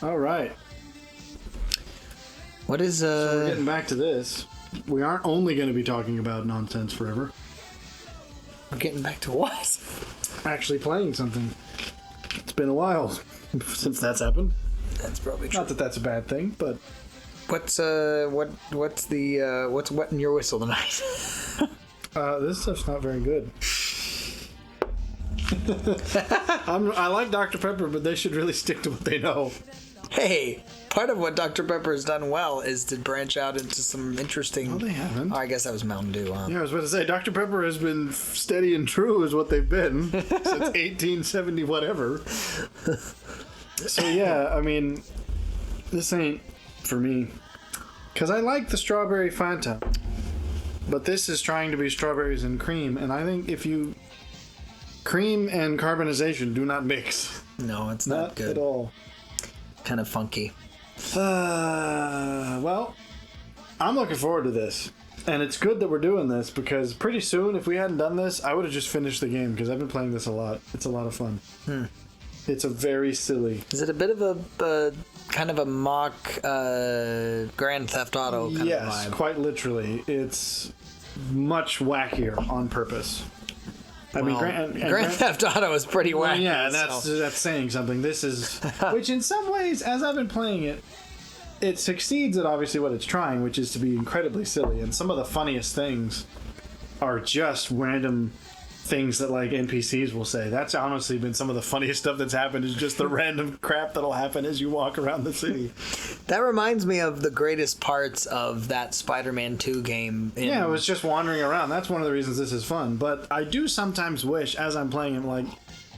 All right. What is So we're getting back to this. We aren't only going to be talking about nonsense forever. We're getting back to what? Actually playing something. It's been a while since that's happened. That's probably true. Not that that's a bad thing, but What's what's wetting your whistle tonight? this stuff's not very good. I like Dr. Pepper, but they should really stick to what they know. Hey, part of what Dr. Pepper has done well is to branch out into some interesting... No, they haven't. Oh, I guess that was Mountain Dew, huh? Yeah, I was about to say, Dr. Pepper has been steady and true is what they've been since 1870 whatever. So yeah, I mean, this ain't for me. Because I like the strawberry Fanta. But this is trying to be strawberries and cream, and I think if you... Cream and carbonization do not mix. No, it's not good. At all. Kind of funky. Well, I'm looking forward to this. And it's good that we're doing this because pretty soon, if we hadn't done this, I would have just finished the game because I've been playing this a lot. It's a lot of fun. It's a very silly... Is it a bit of a kind of a mock Grand Theft Auto kind of vibe? Yes, quite literally. It's much wackier on purpose. I mean, Grand Theft Auto is pretty wacky. Well, yeah, that's saying something. This is... which in some ways, as I've been playing it, it succeeds at obviously what it's trying, which is to be incredibly silly. And some of the funniest things are just random things that like NPCs will say. That's honestly been some of the funniest stuff that's happened is just the random crap that'll happen as you walk around the city. That reminds me of the greatest parts of that Spider-Man 2 game. Yeah, it was just wandering around. That's one of the reasons this is fun. But I do sometimes wish, as I'm playing it, like,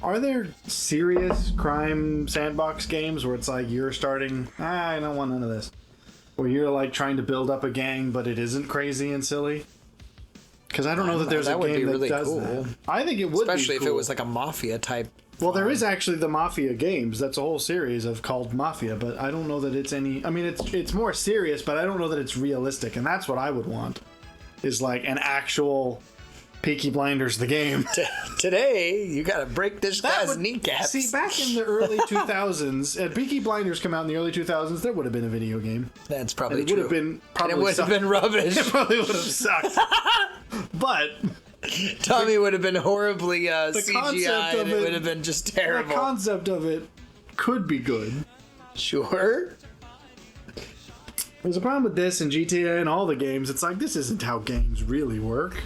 are there serious crime sandbox games where it's like you're starting, I don't want none of this. Where you're like trying to build up a gang, but it isn't crazy and silly? Because I don't know that there's a game that does that. I think it would be especially cool. if it was like a Mafia type. Well, there is actually the Mafia games. That's a whole series of called Mafia, but I don't know that it's any... I mean, it's more serious, but I don't know that it's realistic, and that's what I would want, is like an actual Peaky Blinders the game. Today, you gotta break this guy's kneecaps. See, back in the early 2000s, had Peaky Blinders come out in the early 2000s, there would have been a video game. That's probably and it true. Would have been probably and it would have been rubbish. It probably would have sucked. But... Tommy would have been horribly CGI, and it would have been just terrible. The concept of it could be good. Sure. There's a problem with this and GTA and all the games. It's like, this isn't how gangs really work.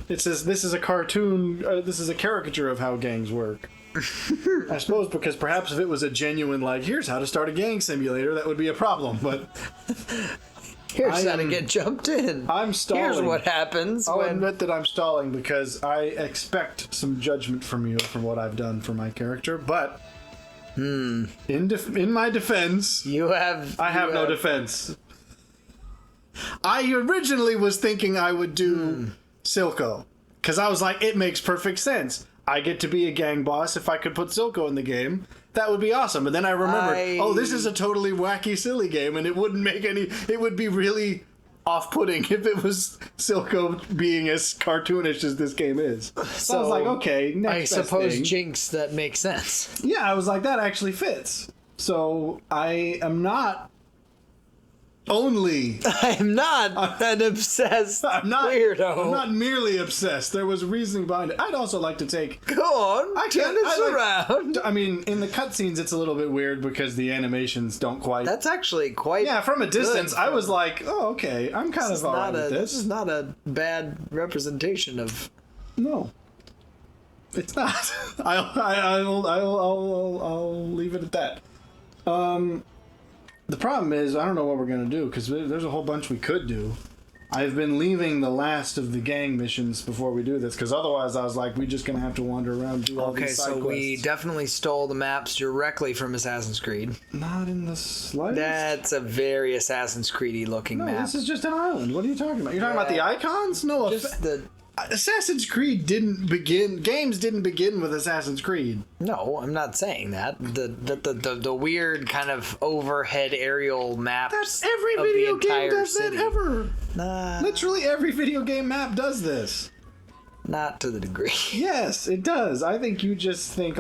It says this is a cartoon, this is a caricature of how gangs work. I suppose because perhaps if it was a genuine, like, here's how to start a gang simulator, that would be a problem, but... Here's how to get jumped in. I'm stalling. Here's what happens I'll when... admit that I'm stalling because I expect some judgment from you from what I've done for my character, but... In my defense... I have no defense. I originally was thinking I would do Silco. Because I was like, it makes perfect sense. I get to be a gang boss if I could put Silco in the game. That would be awesome. But then I remembered, this is a totally wacky, silly game, and it wouldn't make any... It would be really off-putting if it was Silco being as cartoonish as this game is. So I was like, okay, next I suppose thing. Jinx, that makes sense. Yeah, I was like, that actually fits. So I am not only... I am not an obsessed weirdo. I'm not merely obsessed. There was reasoning behind it. I'd also like to take... Go on, turn this around. I mean, in the cutscenes, it's a little bit weird because the animations don't quite... That's actually quite... Yeah, from a distance, I was like, oh, okay, I'm kind of alright with this. This is not a bad representation of... No. It's not. I'll leave it at that. The problem is, I don't know what we're going to do, because there's a whole bunch we could do. I've been leaving the last of the gang missions before we do this, because otherwise I was like, we're just going to have to wander around and do all these side quests. We definitely stole the maps directly from Assassin's Creed. Not in the slightest. That's a very Assassin's Creed-y looking map. No, this is just an island. What are you talking about? You're talking about the icons? No, just the... Assassin's Creed games didn't begin with Assassin's Creed. No, I'm not saying that. The weird kind of overhead aerial maps. That's every video game does city. that ever. Literally every video game map does this. Not to the degree. Yes, it does. I think you just think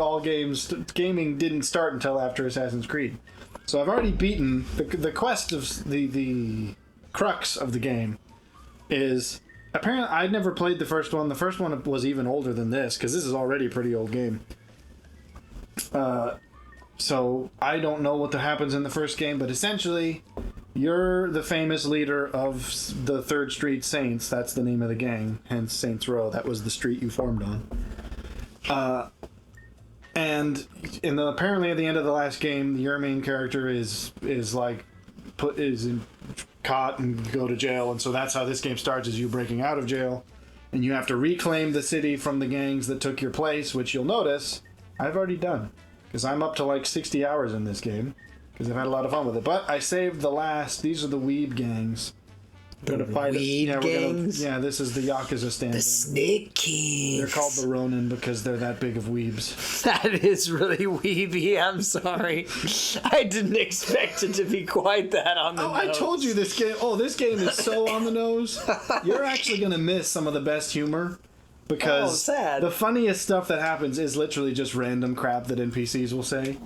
gaming didn't start until after Assassin's Creed. So I've already beaten the quest of the crux of the game is apparently I'd never played the first one. The first one was even older than this because this is already a pretty old game. So I don't know what happens in the first game, but essentially you're the famous leader of the Third Street Saints. That's the name of the gang, hence Saints Row. That was the street you formed on. And apparently at the end of the last game, your main character is caught and go to jail, and so that's how this game starts: is you breaking out of jail, and you have to reclaim the city from the gangs that took your place, which you'll notice I've already done because I'm up to like 60 hours in this game because I've had a lot of fun with it. But I saved the last. These are the weeb gangs. The weed gangs? This is the Yakuza stand-in. The Snake Kings. They're called the Ronin because they're that big of weebs. That is really weeby. I'm sorry. I didn't expect it to be quite that on the nose. I told you this game. Oh, this game is so on the nose. You're actually going to miss some of the best humor because the funniest stuff that happens is literally just random crap that NPCs will say.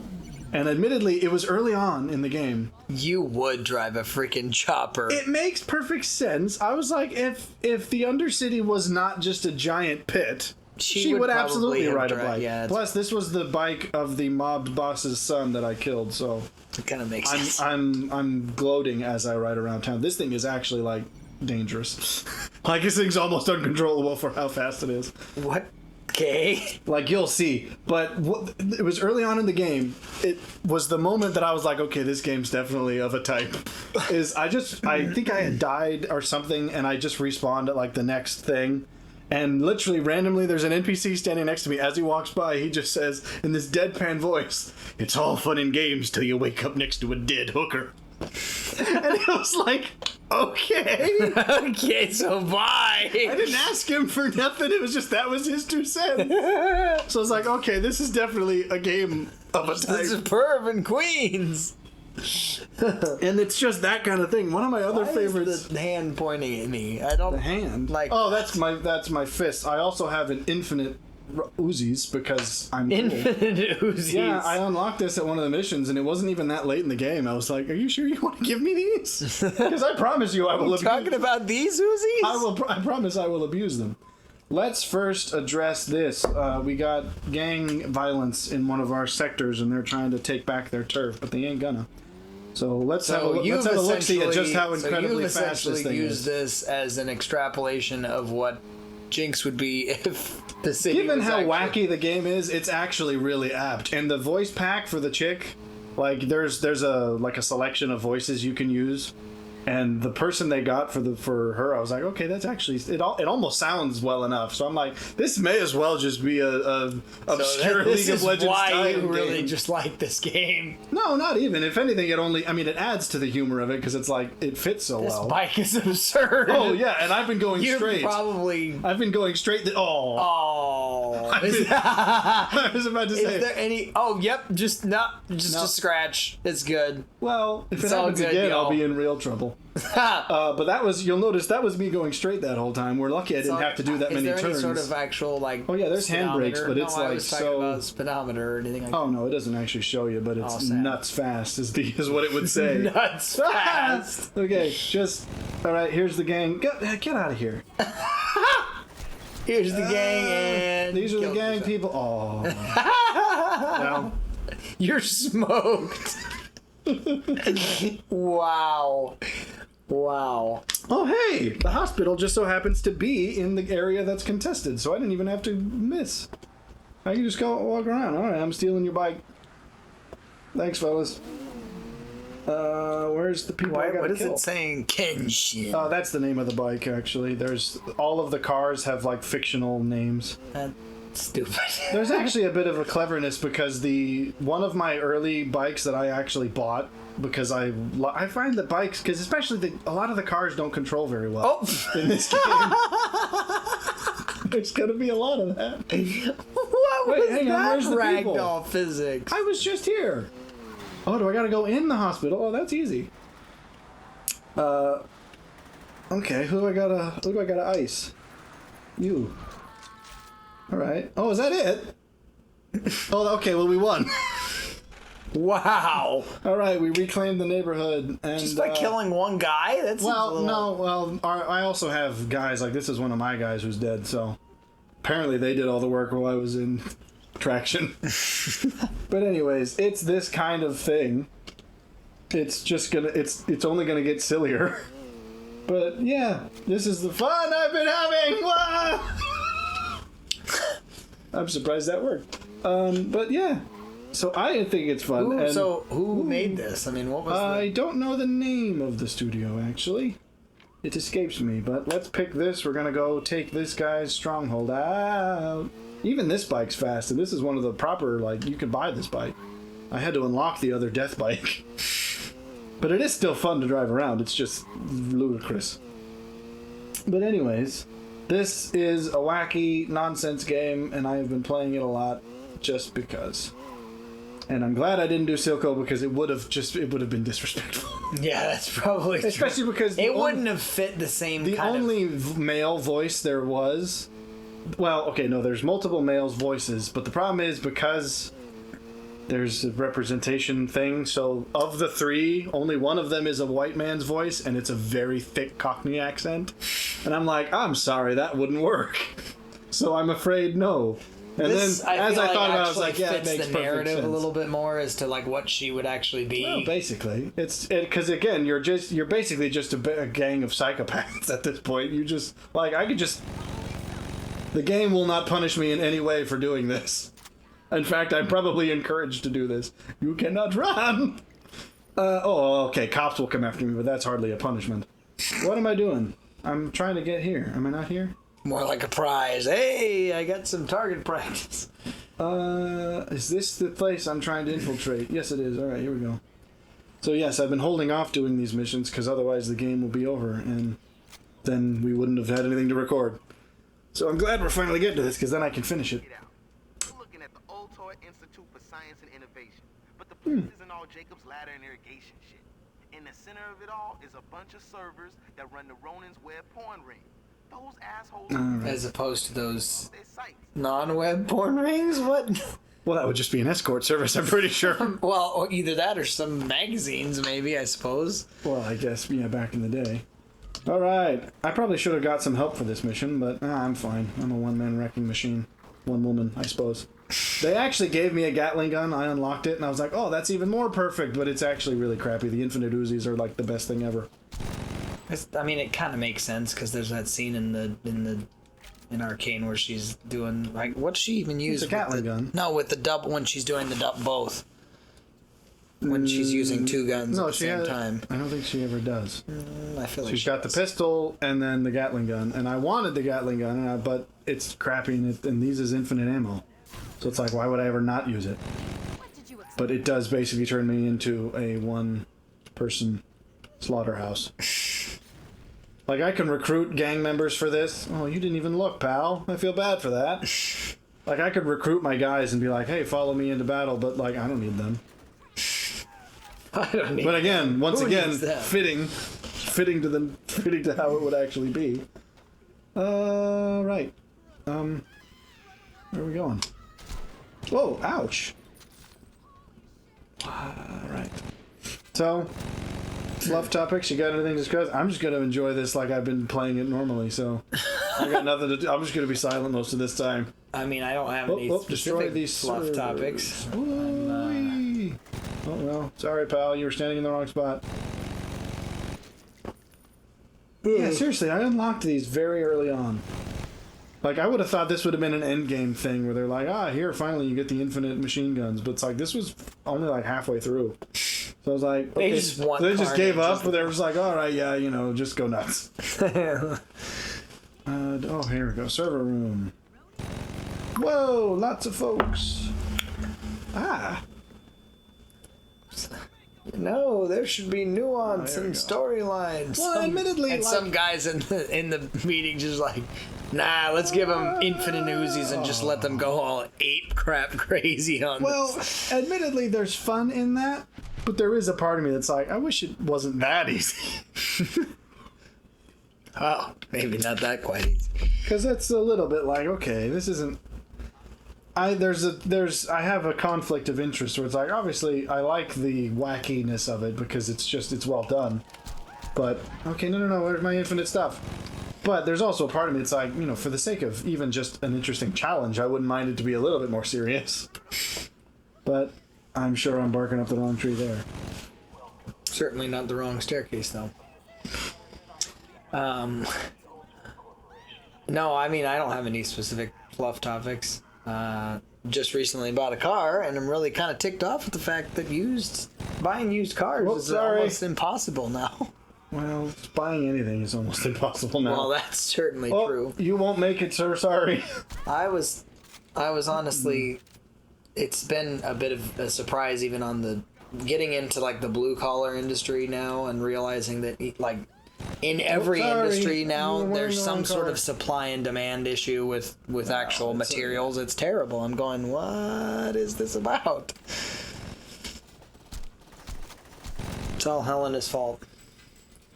And admittedly, it was early on in the game. You would drive a freaking chopper. It makes perfect sense. I was like, if the Undercity was not just a giant pit, she would absolutely ride a bike. Yeah, plus, this was the bike of the mob boss's son that I killed, so it kind of makes sense. I'm gloating as I ride around town. This thing is actually like dangerous. Like this thing's almost uncontrollable for how fast it is. What? Okay. Like, you'll see. But it was early on in the game. It was the moment that I was like, okay, this game's definitely of a type. I think I had died or something, and I just respawned at, like, the next thing. And literally, randomly, there's an NPC standing next to me. As he walks by, he just says, in this deadpan voice, "It's all fun and games till you wake up next to a dead hooker." And it was like, okay. Okay, so bye. I didn't ask him for nothing. It was just that was his 2 cents. So I was like, okay, this is definitely a game of a type. This is Perv and Queens. And it's just that kind of thing. One of my other favorites. Is the hand pointing at me? I don't. The hand. Like. Oh, that's my fist. I also have an infinite Uzis because I'm infinite cool. Uzis. Yeah, I unlocked this at one of the missions, and it wasn't even that late in the game. I was like, "Are you sure you want to give me these?" Because I promise you, I will. Talking about these Uzis? I promise I will abuse them. Let's first address this. We got gang violence in one of our sectors, and they're trying to take back their turf, but they ain't gonna. So let's have a look-see at just how incredibly fast this thing is. You've essentially used this as an extrapolation of what Jinx would be if the city Given was how actually... wacky the game is, it's actually really apt. And the voice pack for the chick, like there's a selection of voices you can use. And the person they got for her, I was like, okay, that's actually it almost sounds well enough. So I'm like, this may as well just be a obscure League of Legends why style you really game. just like this game. No, not even. If anything, it adds to the humor of it because it's like it fits so well. This bike is absurd. Oh yeah, and I've been going straight. I've been going straight. I was about to say. Is there any? Oh, yep. Just a scratch. It's good. Well, if it happens again, I'll be in real trouble. But you'll notice that was me going straight that whole time. We're lucky I didn't have to do that many turns. Is there any sort of actual Oh yeah, there's handbrakes, but it's I like was talking about speedometer or anything like that. Oh no, it doesn't actually show you, but it's nuts fast is what it would say. Nuts fast. Okay, all right. Here's the gang. Get out of here. Here's the gang, and these are the gang people. Oh, well, you're smoked. Wow. Oh, hey! The hospital just so happens to be in the area that's contested, so I didn't even have to miss. I can just go walk around. All right, I'm stealing your bike. Thanks, fellas. Where's the people I gotta What is kill? it saying? Kenshin. Oh, that's the name of the bike, actually. All of the cars have, like, fictional names. That's stupid. There's actually a bit of a cleverness because one of my early bikes that I actually bought because I find that bikes, because especially a lot of the cars don't control very well in this game. There's going to be a lot of that. Where's the ragdoll physics? I was just here. Oh, do I got to go in the hospital? Oh, that's easy. Okay, who do I gotta ice? You. All right. Oh, is that it? Oh, okay. Well, we won. Wow. All right, we reclaimed the neighborhood, and Just by killing one guy? That's I also have guys, like this is one of my guys who's dead, so apparently they did all the work while I was in traction. But anyways, it's this kind of thing. It's just gonna, it's only gonna get sillier. But yeah, this is the fun I've been having! Wah! I'm surprised that worked. But yeah. So I think it's fun. Who made this? I mean, what was I don't know the name of the studio, actually. It escapes me, but let's pick this. We're gonna go take this guy's stronghold out. Even this bike's fast, and this is one of the proper, like, you can buy this bike. I had to unlock the other death bike. But it is still fun to drive around. It's just ludicrous. But anyways, this is a wacky nonsense game, and I have been playing it a lot just because. And I'm glad I didn't do Silco because it would have been disrespectful. Yeah, that's probably true. Especially because it wouldn't have fit the same the kind only male voice there was. Well, okay, no, there's multiple males' voices, but the problem is because there's a representation thing, so of the three, only one of them is a white man's voice, and it's a very thick Cockney accent. And I'm like, I'm sorry, that wouldn't work. So I'm afraid no. And this, then, as I thought about it, I was like, yeah, it fits makes the perfect narrative sense. a little bit more as to like what she would actually be. Well, basically, it's because again, you're basically just a gang of psychopaths at this point. You just the game will not punish me in any way for doing this. In fact, I'm probably encouraged to do this. You cannot run. Okay, cops will come after me, but that's hardly a punishment. What am I doing? I'm trying to get here. Am I not here? More like a prize. Hey, I got some target practice. Is this the place I'm trying to infiltrate? Yes, it is. All right, here we go. So yes, I've been holding off doing these missions because otherwise the game will be over, and then we wouldn't have had anything to record. So I'm glad we're finally getting to this because then I can finish it. We're looking at the Old Toy Institute for Science and Innovation, but the place isn't all Jacob's Ladder and irrigation shit. In the center of it all is a bunch of servers that run the Ronin's web porn ring. Those assholes. Right. As opposed to those non-web porn rings? What? Well, that would just be an escort service, I'm pretty sure. Well, either that or some magazines, maybe, I suppose. Well, I guess, yeah, back in the day. All right. I probably should have got some help for this mission, but I'm fine. I'm a one-man wrecking machine. One woman, I suppose. They actually gave me a Gatling gun. I unlocked it, and I was like, oh, that's even more perfect, but it's actually really crappy. The infinite Uzis are, like, the best thing ever. I mean, it kind of makes sense because there's that scene in Arcane where she's doing like what's she even use? It's a Gatling gun. No, with the double when she's doing the both. When she's using two guns at the same time. I don't think she ever does. I feel like she's got the pistol and then the Gatling gun, and I wanted the Gatling gun, but it's crappy, and these is infinite ammo, so it's like, why would I ever not use it? But it does basically turn me into a one-person slaughterhouse. Like, I can recruit gang members for this. Oh, you didn't even look, pal. I feel bad for that. Like, I could recruit my guys and be like, hey, follow me into battle, but, like, I don't need them. I don't need But again, once again, them? fitting to how it would actually be. Right. Where are we going? Whoa, ouch. Right. So, fluff topics, you got anything to discuss? I'm just going to enjoy this like I've been playing it normally, so I got nothing to do. I'm just going to be silent most of this time. I mean, I don't have any destroy specific these fluff servers. topics. Oh, well, sorry, pal, you were standing in the wrong spot. Yeah, seriously, I unlocked these very early on. Like, I would have thought this would have been an endgame thing where they're like, here, finally you get the infinite machine guns. But it's like, this was only like halfway through. So I was like, okay. They just gave up, but they were just like, all right, yeah, just go nuts. Oh, here we go. Server room. Whoa, lots of folks. No, there should be nuance and storylines. Well, admittedly, and some guys in the meeting just like, nah, let's give them infinite Uzis and just let them go all ape crap crazy on. Well, admittedly, there's fun in that, but there is a part of me that's like, I wish it wasn't that easy. Oh, maybe not that quite easy. Because it's a little bit like, okay, this isn't I have a conflict of interest where it's like, obviously I like the wackiness of it because it's well done. But okay, no, where's my infinite stuff? But there's also a part of me, it's like, for the sake of even just an interesting challenge, I wouldn't mind it to be a little bit more serious. But I'm sure I'm barking up the wrong tree there. Certainly not the wrong staircase, though. No, I mean, I don't have any specific fluff topics. Just recently bought a car, and I'm really kind of ticked off with the fact that buying used cars is almost impossible now. Well, buying anything is almost impossible now. Well, that's certainly true. You won't make it, sir. Sorry. I was honestly, it's been a bit of a surprise even on the getting into like the blue collar industry now and realizing that like in every industry now there's some sort of supply and demand issue with actual materials. It's terrible. I'm going, what is this about? It's all Helena's fault.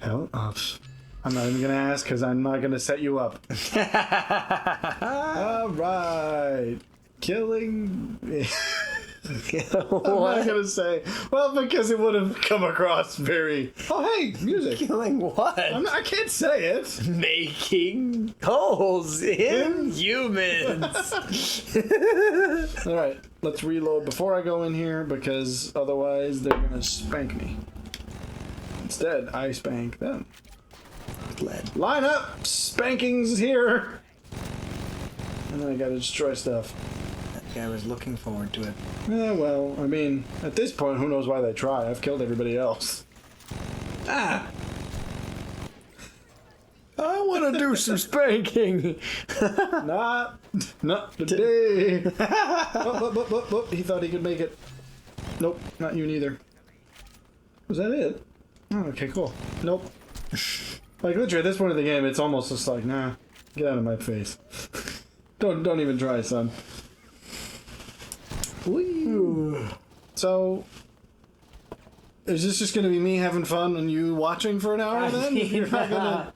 Hell, I'm not even gonna ask because I'm not gonna set you up. All right, killing. I'm not gonna say. Well, because it would have come across very. Oh, hey, music. Killing what? I can't say it. Making holes in humans. All right, let's reload before I go in here because otherwise they're gonna spank me. Instead, I spank them. Line up! Spankings here! And then I gotta destroy stuff. That guy was looking forward to it. Yeah, well, I mean, at this point, who knows why they try? I've killed everybody else. Ah! I want to do some spanking. Not today. He thought he could make it. Nope, not you neither. Was that it? Oh, okay, cool. Nope. Like, literally, at this point of the game, it's almost just like, nah, get out of my face. Don't even try, son. Whee. So, is this just going to be me having fun and you watching for an hour then? You're not gonna...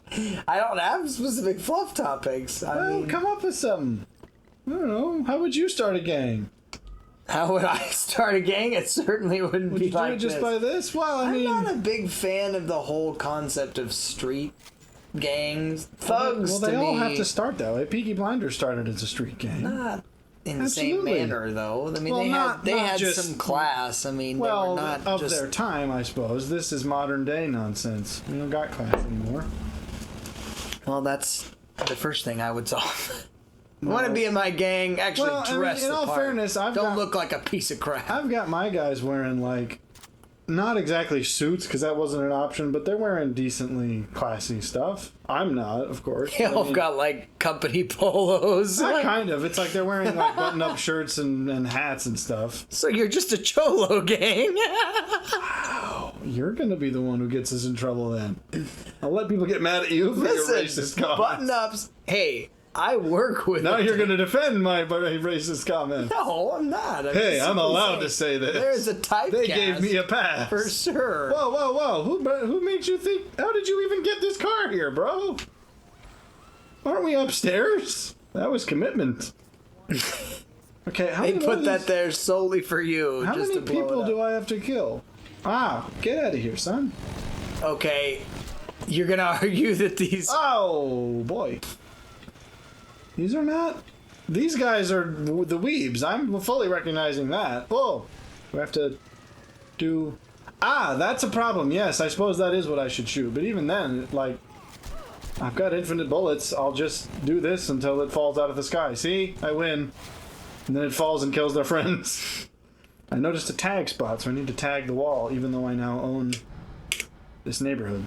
I don't have specific fluff topics. I mean, come up with something. I don't know. How would you start a gang? How would I start a gang? It certainly wouldn't be like this. Would you do it just by this? Well, I'm not a big fan of the whole concept of street gangs. Thugs, well, they all have to start that way. Peaky Blinders started as a street gang. Not in the same manner, though. I mean, they had some class. I mean, they were not of their time, I suppose. This is modern day nonsense. We don't got class anymore. Well, that's the first thing I would solve. I want to be in my gang, actually dress the part. In all fairness, don't look like a piece of crap. I've got my guys wearing, like, not exactly suits, because that wasn't an option, but they're wearing decently classy stuff. I'm not, of course. They all got, like, company polos. Kind of. It's like they're wearing, like, button-up shirts and hats and stuff. So you're just a cholo gang. Wow. You're going to be the one who gets us in trouble then. I'll let people get mad at you for your racist comments. Button-ups. Hey. I work with. Now you're going to defend my racist comment. No, I'm not. I'm allowed to say this. There's a typecast. They gave me a pass. For sure. Whoa. Who made you think? How did you even get this car here, bro? Aren't we upstairs? That was commitment. Okay, they put that there solely for you. How many people do I have to kill? Get out of here, son. Okay, you're going to argue that these... Oh, boy. These are not... These guys are the weebs. I'm fully recognizing that. Whoa. Do I have to do... that's a problem. Yes, I suppose that is what I should shoot. But even then, like... I've got infinite bullets. I'll just do this until it falls out of the sky. See? I win. And then it falls and kills their friends. I noticed a tag spot, so I need to tag the wall, even though I now own this neighborhood.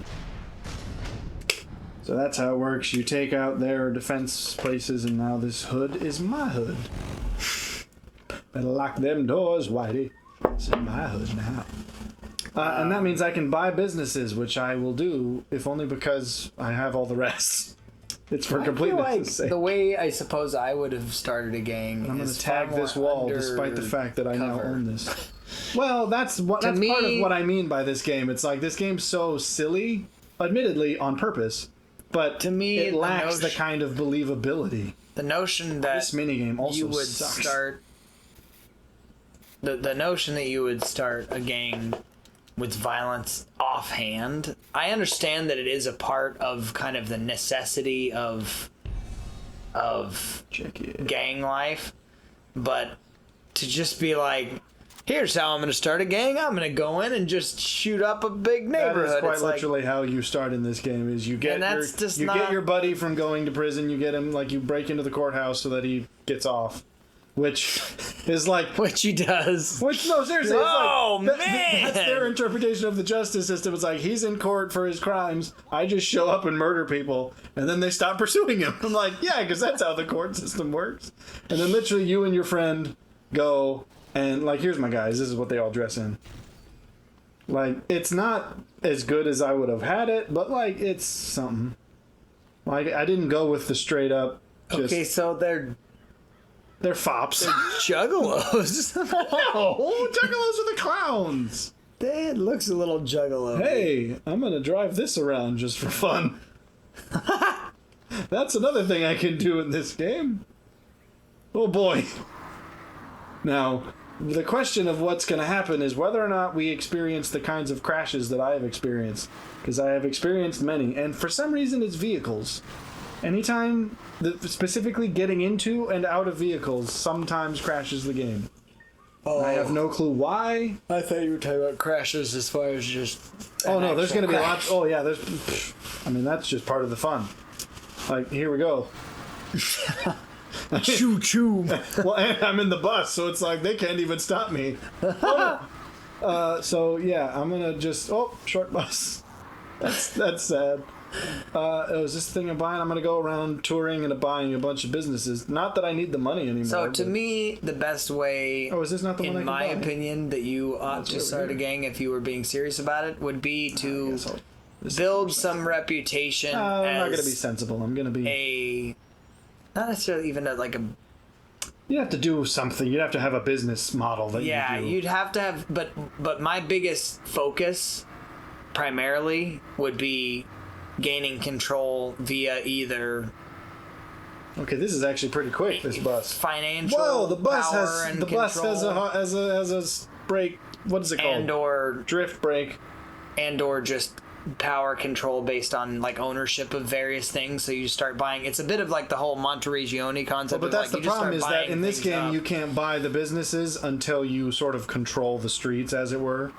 So that's how it works. You take out their defense places, and now this hood is my hood. Better lock them doors, Whitey. This is my hood now. And that means I can buy businesses, which I will do, if only because I have all the rest. It's for completeness' sake. The way I suppose I would have started a gang. I'm going to tag this wall, despite the fact that I now own this. Well, that's part of what I mean by this game. It's like this game's so silly, admittedly on purpose. But to me, it lacks the kind of believability. The notion that this minigame also you would sucks. start the notion that you would start a gang with violence offhand, I understand that it is a part of kind of the necessity of gang life, but to just be like, here's how I'm going to start a gang. I'm going to go in and just shoot up a big neighborhood. That is quite it's literally how you start in this game. Is you get get your buddy from going to prison. You get him, like, you break into the courthouse so that he gets off, which is like which he does. Which no, seriously, oh it's like, man, that's their interpretation of the justice system. It's like he's in court for his crimes. I just show up and murder people, and then they stop pursuing him. I'm like, yeah, because that's how the court system works. And then literally, you and your friend go. And, like, here's my guys. This is what they all dress in. Like, it's not as good as I would have had it, but, like, it's something. Like, I didn't go with the straight up. Okay, so they're fops. They're juggalos. No, juggalos are the clowns. It looks a little juggalo. Hey, I'm going to drive this around just for fun. That's another thing I can do in this game. Oh, boy. Now, the question of what's going to happen is whether or not we experience the kinds of crashes that I have experienced. Because I have experienced many, and for some reason it's vehicles. Anytime, specifically getting into and out of vehicles sometimes crashes the game. Oh. I have no clue why. I thought you were talking about crashes as far as just... Oh, no, there's going to be lots... Oh, yeah, there's... I mean, that's just part of the fun. Like, here we go. Choo choo. Well, and I'm in the bus, so it's like they can't even stop me. So yeah, I'm gonna just short bus. That's sad. It was this thing of buying. I'm gonna go around touring and buying a bunch of businesses. Not that I need the money anymore. So to me, the best way, is this not the one in my opinion, that you ought to start a gang if you were being serious about it would be to build some reputation. I'm not gonna be sensible. I'm gonna be not necessarily even you have to do something. You'd have to have a business model that you do. You'd have to have, but my biggest focus primarily would be gaining control via either... Okay, this is actually pretty quick, this bus. Financial Whoa, the bus has a brake, what is it called? And/or drift brake. And/or just power control based on like ownership of various things. So you start buying. It's a bit of like the whole Monteregione concept. But that's the problem is that in this game you can't buy the businesses until you sort of control the streets, as it were.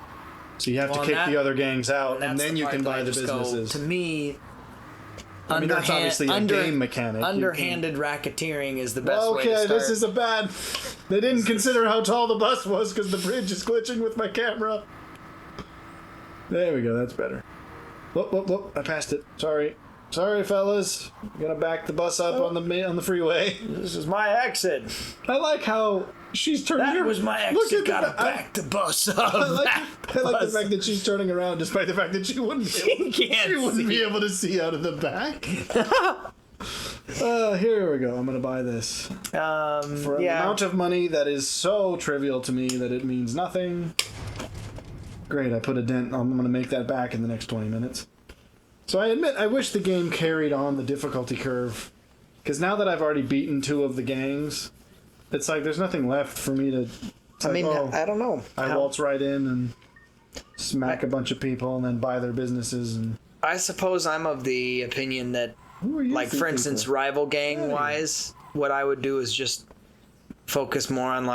So you have to kick the other gangs out, and then you can buy the businesses. To me, I mean, that's obviously a game mechanic. Underhanded racketeering is the best way to start. Okay, this is a bad... They didn't consider how tall the bus was because the bridge is glitching with my camera. There we go, that's better. Whoop, whoop, whoop, I passed it. Sorry, fellas. I'm gonna back the bus up on the freeway. This is my exit. I like how she's turning around. That was my exit. Gotta back the bus up. I like the fact that she's turning around despite the fact that she wouldn't be able to see out of the back. Here we go. I'm gonna buy this. For an amount of money that is so trivial to me that it means nothing. Great, I put a dent. I'm going to make that back in the next 20 minutes. So I admit, I wish the game carried on the difficulty curve. Because now that I've already beaten 2 of the gangs, it's like there's nothing left for me to... I don't know. I waltz right in and smack a bunch of people and then buy their businesses. And I suppose I'm of the opinion that, like, for instance, rival gang-wise, what I would do is just... focus more on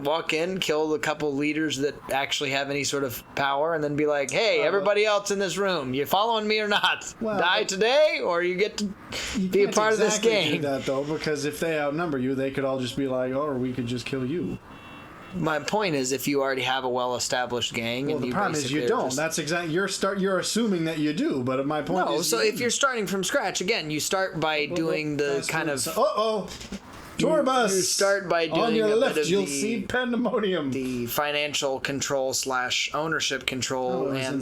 walk in, kill a couple leaders that actually have any sort of power, and then be like, hey, everybody else in this room, you following me or not? Die today, or you get to be a part of this game. Do that though, because if they outnumber you, they could all just be like, or we could just kill you. My point is, if you already have a well-established gang, well, and the problem is you don't. That's exactly you're assuming that you do. But my point is, so if you're starting from scratch, again, you start by doing the kind of. Tour bus. You start by doing on your left. You'll see pandemonium. The financial control / ownership control, and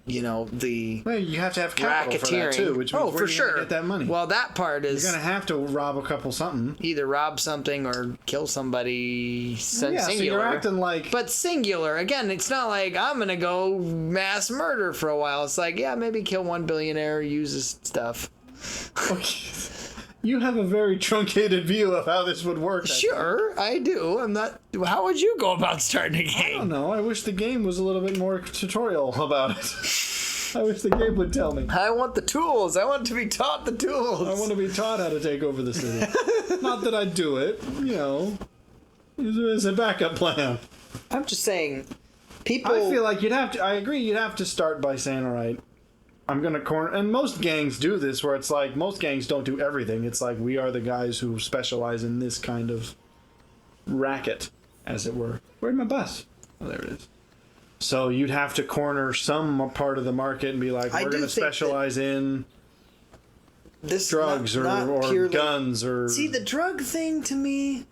the well, you have to have capital for that too, which means for sure get that money. Well, that part is you're gonna have to rob a couple something. Either rob something or kill somebody. Singular. So you're acting like. But singular again. It's not like I'm gonna go mass murder for a while. It's like maybe kill one billionaire, use his stuff. Okay. You have a very truncated view of how this would work. Sure, I do. I'm not. How would you go about starting a game? I don't know. I wish the game was a little bit more tutorial about it. I wish the game would tell me. I want the tools. I want to be taught the tools. I want to be taught how to take over the city. Not that I'd do it, you know, as a backup plan. I'm just saying, people... I feel like I agree, you'd have to start by saying, all right, I'm going to corner... And most gangs do this, where it's like, most gangs don't do everything. It's like, we are the guys who specialize in this kind of racket, as it were. Where'd my bus? Oh, there it is. So you'd have to corner some part of the market and be like, we're going to specialize in this drugs or purely, guns or... See, the drug thing to me,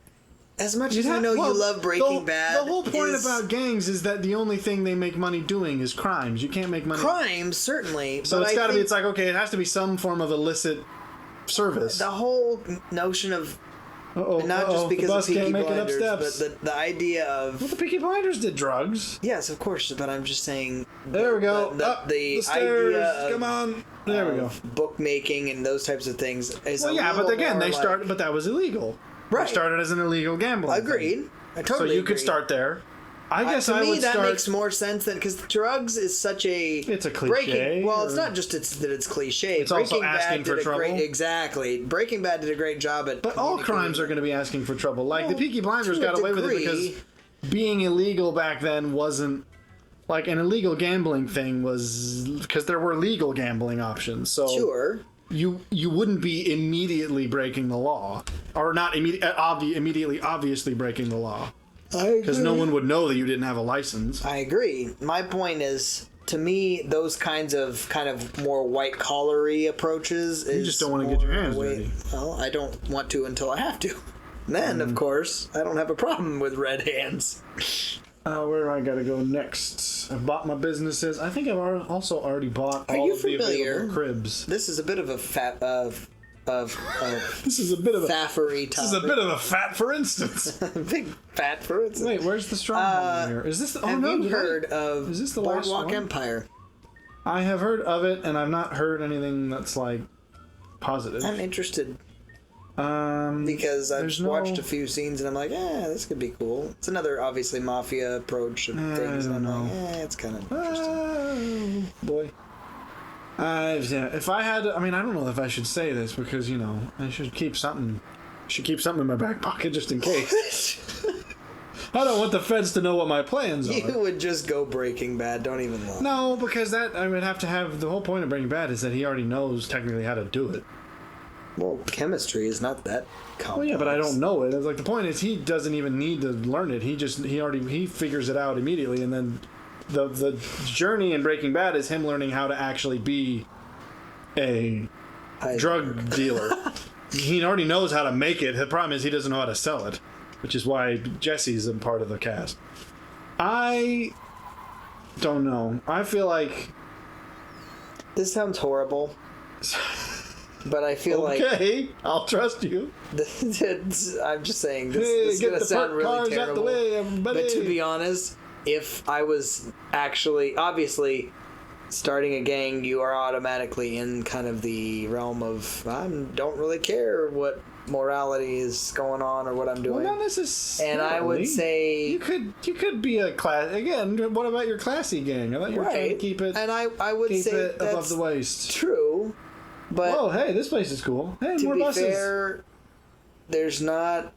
as much as I know you love Breaking Bad... The whole point about gangs is that the only thing they make money doing is crimes. You can't make money... Crimes, certainly. So it's got to be, it's like, okay, it has to be some form of illicit service. The whole notion of... not just because of Peaky Blinders, but the idea of... Well, the Peaky Blinders did drugs. Yes, of course, but I'm just saying... There we go. The stairs. idea of... Come on. There we go. Bookmaking and those types of things is but again, they started... But that was illegal. Right. They started as an illegal gambling Agreed. thing. I totally So you agree. could start there. I guess to I me, would that start... makes more sense than... Because drugs is such a... It's a cliche. It's not just that it's cliche. It's also asking for trouble. Exactly. Breaking Bad did a great job at... But all crimes are going to be asking for trouble. Like, the Peaky Blinders to a got away with it degree. because being illegal back then wasn't... Like, an illegal gambling thing was... Because there were legal gambling options, so... Sure. You wouldn't be immediately breaking the law. Or not immediately obviously breaking the law. Because no one would know that you didn't have a license. I agree. My point is, to me, those kind of more white collary approaches. You just don't want to get your hands dirty. Well, I don't want to until I have to. Then, of course, I don't have a problem with red hands. Where do I gotta go next? I've bought my businesses. I think I've also already bought all of the available cribs. This is a bit of a This is a bit of a faffery topic. This is a bit of a fat for instance. Big fat for instance. Wait, where's the stronghold here? Is this the have you heard of is this the last Boardwalk one? Empire? I have heard of it, and I've not heard anything that's like positive. I'm interested. Because I've watched a few scenes and I'm like, this could be cool. It's another obviously mafia approach of things. I don't know. Like, it's kind of interesting. Oh, boy. If I had, I don't know if I should say this because I should keep something. In my back pocket just in case. I don't want the feds to know what my plans are. You would just go Breaking Bad. Don't even lie. No, because that I would have to have the whole point of Breaking Bad is that he already knows technically how to do it. Well, chemistry is not that complex. Well, yeah, but I don't know it. It's like the point is he doesn't even need to learn it. He figures it out immediately, and then the journey in Breaking Bad is him learning how to actually be a drug dealer. He already knows how to make it. The problem is he doesn't know how to sell it, which is why Jesse's a part of the cast. I don't know. I feel like this sounds horrible. But I feel okay, I'll trust you. I'm just saying, this is going to sound really terrible. Out the way, everybody. But to be honest, if I was actually, obviously, starting a gang, you are automatically in kind of the realm of, I don't really care what morality is going on or what I'm doing. Well, not necessarily. And I would say... You could be a class... Again, what about your classy gang? I thought you were trying to keep it... And I would say it above the waist. True. But whoa, hey, this place is cool. Hey, more buses. To be fair, there's not...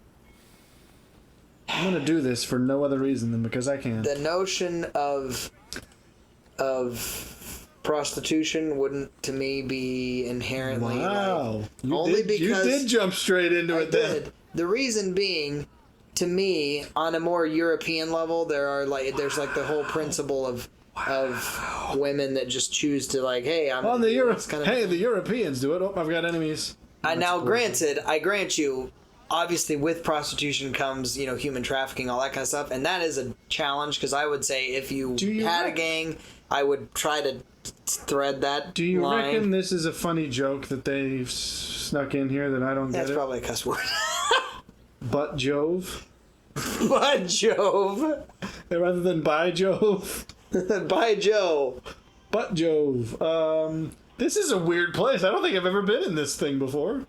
I'm going to do this for no other reason than because I can. The notion of prostitution wouldn't, to me, be inherently... Wow. Only because... You did jump straight into it then. The reason being, to me, on a more European level, there's the whole principle of women that just choose to hey, I'm the Europeans do it. Oh, I've got enemies. Granted, I grant you, obviously with prostitution comes human trafficking, all that kind of stuff, and that is a challenge because I would say if you had a gang, I would try to thread that. Do you line. reckon this is a funny joke that they've snuck in here that I don't get? That's probably a cuss word. But Jove. But Jove. Rather than by Jove. By Joe. But Jove. This is a weird place. I don't think I've ever been in this thing before.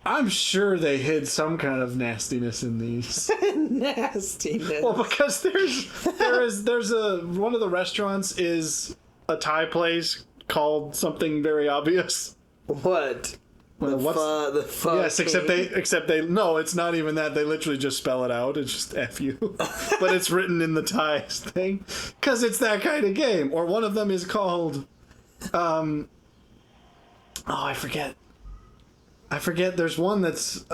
I'm sure they hid some kind of nastiness in these. Nastiness. Well, because there's one of the restaurants is a Thai place called something very obvious. What? Well, The pho. Yes, except they no, it's not even that. They literally just spell it out. It's just F you. But it's written in the Thai thing because it's that kind of game. Or one of them is called I forget. There's one that's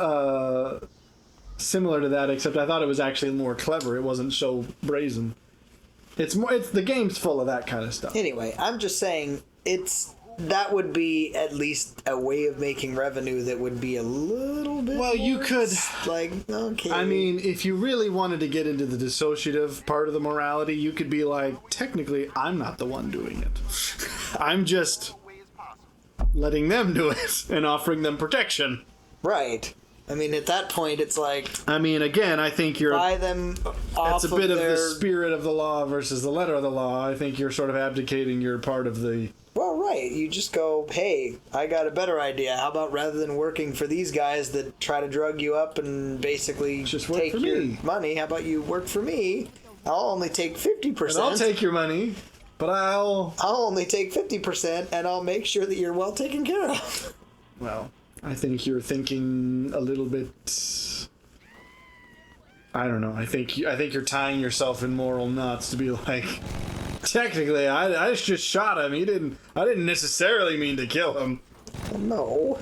similar to that, except I thought it was actually more clever. It wasn't so brazen. It's the game's full of that kind of stuff. Anyway, I'm just saying that would be at least a way of making revenue that would be a little bit. Well, you could okay. I mean, if you really wanted to get into the dissociative part of the morality, you could be like, technically, I'm not the one doing it. I'm just letting them do it and offering them protection. Right. I mean, at that point, it's like. I mean, again, I think you're. Buy them off. It's a bit of the spirit of the law versus the letter of the law. I think you're sort of abdicating your part of the. Well, right. You just go, hey, I got a better idea. How about rather than working for these guys that try to drug you up and basically just take your money, how about you work for me? I'll only take 50%. And I'll take your money, but I'll only take 50%, and I'll make sure that you're well taken care of. Well, I think you're thinking a little bit. I don't know. I think you're tying yourself in moral knots to be like. Technically, I just shot him. I didn't necessarily mean to kill him. No.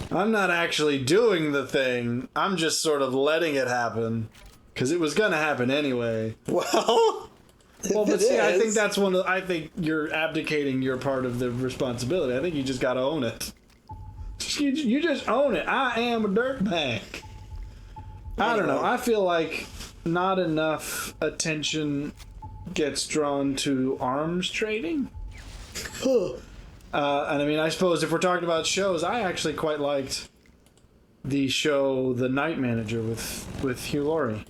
I'm not actually doing the thing. I'm just sort of letting it happen. Because it was going to happen anyway. Well, but see, I think that's I think you're abdicating your part of the responsibility. I think you just got to own it. You just own it. I am a dirtbag. I don't know. I feel like not enough attention gets drawn to arms trading. And I mean, I suppose if we're talking about shows, I actually quite liked the show The Night Manager with Hugh Laurie.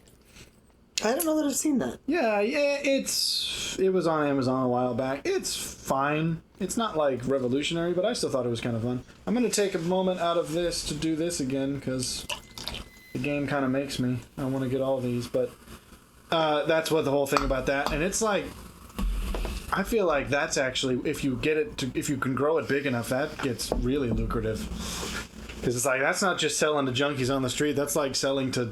I don't know that I've seen that. Yeah, it was on Amazon a while back. It's fine. It's not like revolutionary, but I still thought it was kind of fun. I'm going to take a moment out of this to do this again because the game kind of makes me. I want to get all these, but that's what the whole thing about that. And it's like, I feel like that's actually, if you can grow it big enough, that gets really lucrative. Because it's like, that's not just selling to junkies on the street. That's like selling to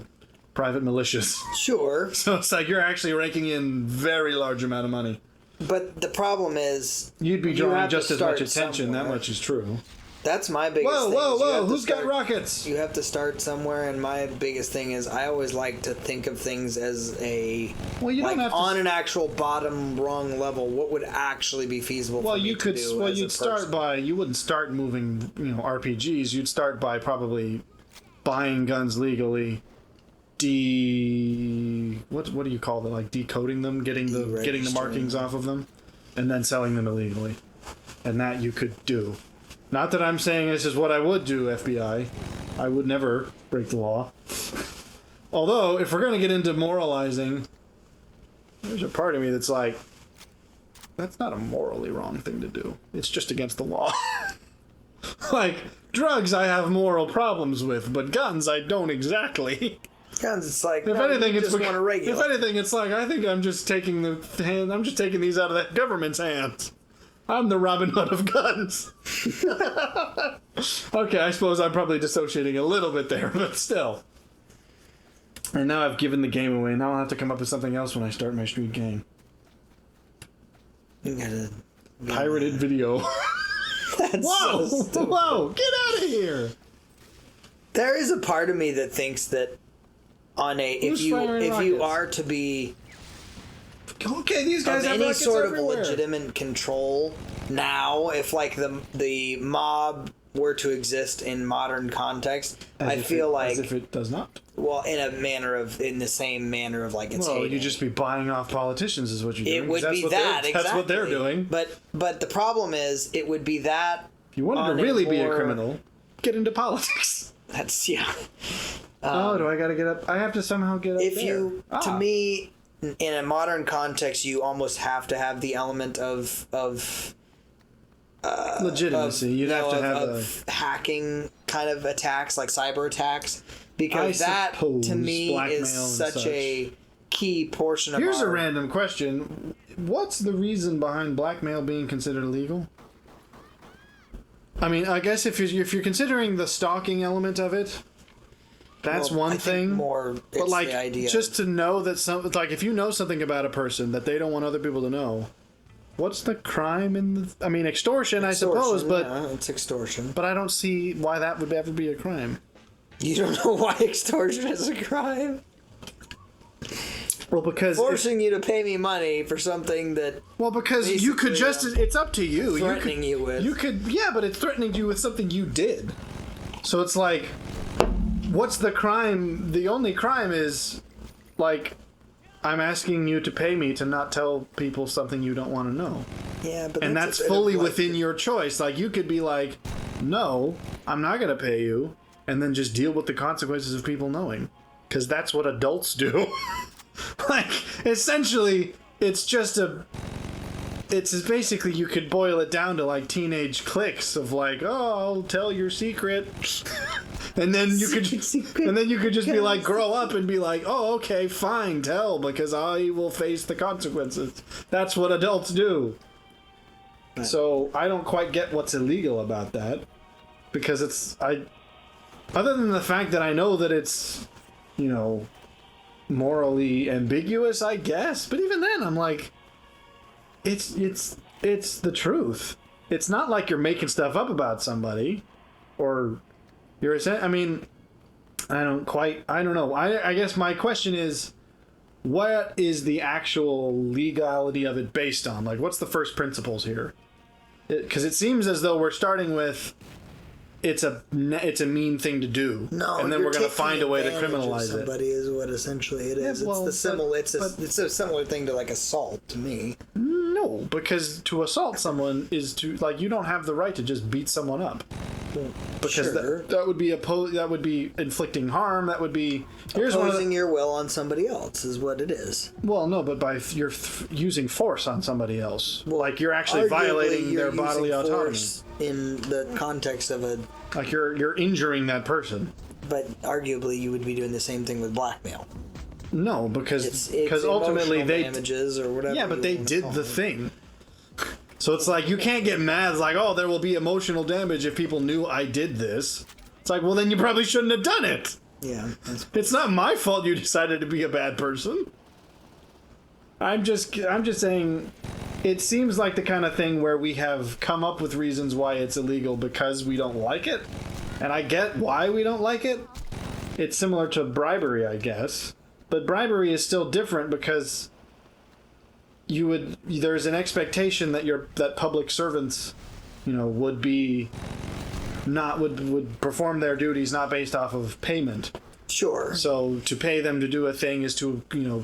private militias. Sure. So it's like you're actually raking in very large amount of money. But the problem is, you'd be drawing just as much attention. Somewhere. That much is true. That's my biggest thing. Whoa! Who's got rockets? You have to start somewhere, and my biggest thing is I always like to think of things as a you don't have to on an actual bottom rung level. What would actually be feasible? Well, for me you could. To do Well, as you'd start by. You wouldn't start moving. RPGs. You'd start by probably buying guns legally. What do you call it? Like decoding them, getting the markings off of them, and then selling them illegally. And that you could do. Not that I'm saying this is what I would do, FBI. I would never break the law. Although, if we're going to get into moralizing, there's a part of me that's like, that's not a morally wrong thing to do. It's just against the law. Like, drugs I have moral problems with, but guns I don't exactly. Guns, it's like, if anything, it's just want to regulate. If anything, it's like, I think I'm just taking these out of the government's hands. I'm the Robin Hood of guns. Okay, I suppose I'm probably dissociating a little bit there, but still. And now I've given the game away. Now I'll have to come up with something else when I start my street game. You gotta... Pirated video. That's whoa! So stupid. Whoa! Get out of here! There is a part of me that thinks that if you are to be... Okay, these guys have any sort of everywhere. legitimate control now, if like the mob were to exist in modern context, I feel like as if it does not. Well, in the same manner of like it's. Well, you'd just be buying off politicians, is what you're doing. It would be that exactly. That's what they're doing. But the problem is, it would be that. If you wanted to really be a criminal, get into politics. That's yeah. Do I got to get up? I have to somehow get up. To me. In a modern context, you almost have to have the element of legitimacy. You'd have to have hacking kind of attacks, like cyber attacks, because I that suppose to me blackmail is and such a key portion of. Here's a random question: what's the reason behind blackmail being considered illegal? I mean, I guess if you're considering the stalking element of it, that's one thing. More, it's but like, the idea just to know that like if you know something about a person that they don't want other people to know, what's the crime in the? I mean, extortion, I suppose, but yeah, it's extortion. But I don't see why that would ever be a crime. You don't know why extortion is a crime? Well, because forcing you to pay me money for something that. Well, because you could just. It's up to you. Threatening you with. You could, yeah, but it's threatening you with something you did. So it's like, what's the crime? The only crime is, like, I'm asking you to pay me to not tell people something you don't want to know. Yeah, but that's fully within your choice. Like, you could be like, no, I'm not going to pay you, and then just deal with the consequences of people knowing, because that's what adults do. Like, essentially, it's basically, you could boil it down to like teenage cliques of like, oh, I'll tell your secret. And then you could just be like, grow up and be like, oh, okay, fine, tell, because I will face the consequences. That's what adults do. So I don't quite get what's illegal about that, because other than the fact that I know that it's, you know, morally ambiguous, I guess. But even then, I'm like, it's the truth. It's not like you're making stuff up about somebody, or I mean, I don't know. I guess my question is, what is the actual legality of it based on? Like, what's the first principles here? Because it seems as though we're starting with, it's a mean thing to do, and then we're going to find a way to criminalize it. Somebody is what essentially it is. Yeah, well, it's a similar thing to like assault to me. No, because to assault someone is to, like, you don't have the right to just beat someone up. Because that would be inflicting harm. That would be opposing your will on somebody else is what it is. Well, no, but by you're using force on somebody else, like you're actually violating their bodily autonomy in the context of a. Like you're injuring that person. But arguably, you would be doing the same thing with blackmail. No, because ultimately they damages or whatever. Yeah, but they did the thing. So it's like, you can't get mad. It's like, oh, there will be emotional damage if people knew I did this. It's like, well, then you probably shouldn't have done it. Yeah. It's not my fault you decided to be a bad person. I'm just saying, it seems like the kind of thing where we have come up with reasons why it's illegal because we don't like it. And I get why we don't like it. It's similar to bribery, I guess. But bribery is still different because there's an expectation that public servants, you know, would perform their duties not based off of payment. Sure. So to pay them to do a thing is to, you know,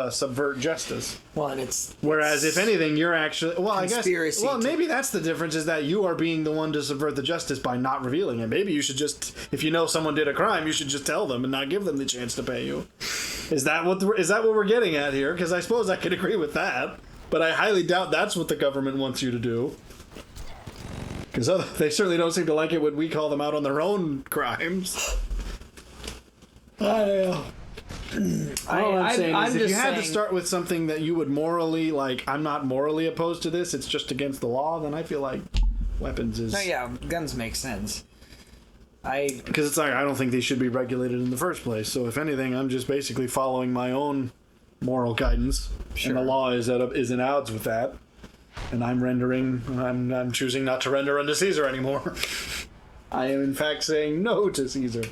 subvert justice. Well, and whereas if anything, you're actually conspiracy. I guess. Well, maybe that's the difference, is that you are being the one to subvert the justice by not revealing it. Maybe you should just, if you know someone did a crime, you should just tell them and not give them the chance to pay you. Is that what we're getting at here? Because I suppose I could agree with that, but I highly doubt that's what the government wants you to do. Because they certainly don't seem to like it when we call them out on their own crimes. All I'm saying is, if you had to start with something that you would morally, like, I'm not morally opposed to this, it's just against the law, then I feel like weapons is... No, yeah, guns make sense. Because it's like, I don't think they should be regulated in the first place, so if anything, I'm just basically following my own moral guidance, and the law is in odds with that, and I'm choosing not to render unto Caesar anymore. I am in fact saying no to Caesar.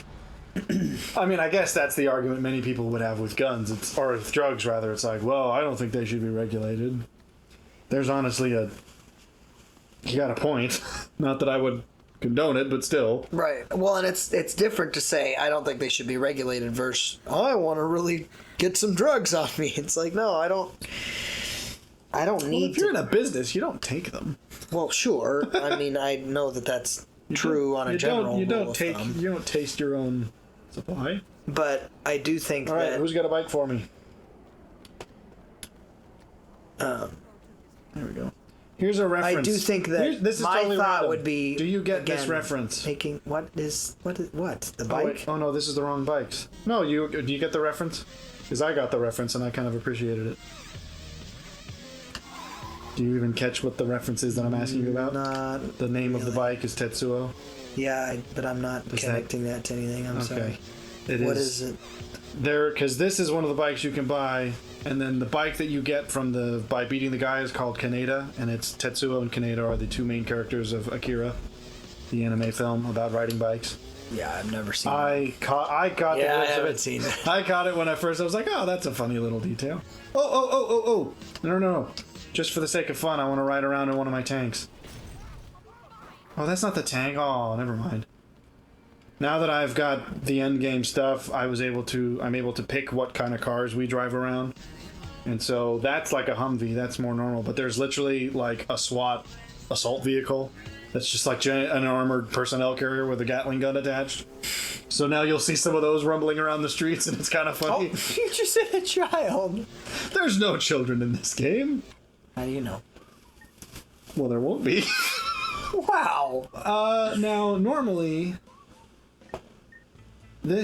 I mean, I guess that's the argument many people would have with guns, or with drugs, rather. It's like, well, I don't think they should be regulated. There's honestly you got a point. Not that I would condone it, but still. Right. Well, and it's different to say, I don't think they should be regulated versus, oh, I want to really get some drugs off me. It's like, no, I don't need to. If you're in a business, you don't take them. Well, sure. I mean, I know that's true on a general You don't taste your own supply. But I do think All right, who's got a bike for me? There we go. Here's a reference. I do think that this is my totally thought random. would be. Do you get this again, reference? Making what the Oh, bike? wait. Oh no, this is the wrong bikes. No, do you get the reference? Because I got the reference and I kind of appreciated it. Do you even catch what the reference is that I'm asking you about? Not the name of the bike is Tetsuo. Yeah, but I'm not connecting that to anything. I'm sorry. What is it? Because this is one of the bikes you can buy, and then the bike that you get by beating the guy is called Kaneda, and it's Tetsuo and Kaneda are the two main characters of Akira, the anime film about riding bikes. Yeah, I've never seen. I caught I haven't it. seen it. I caught it when I was like, oh, that's a funny little detail. Oh! No! Just for the sake of fun, I want to ride around in one of my tanks. Oh, that's not the tank. Oh, never mind. Now that I've got the end game stuff, I'm able to pick what kind of cars we drive around. And so that's like a Humvee, that's more normal. But there's literally like a SWAT assault vehicle that's just like an armored personnel carrier with a Gatling gun attached. So now you'll see some of those rumbling around the streets, and it's kind of funny. Oh, you just hit a child. There's no children in this game. How do you know? Well, there won't be. Wow. Now, normally, there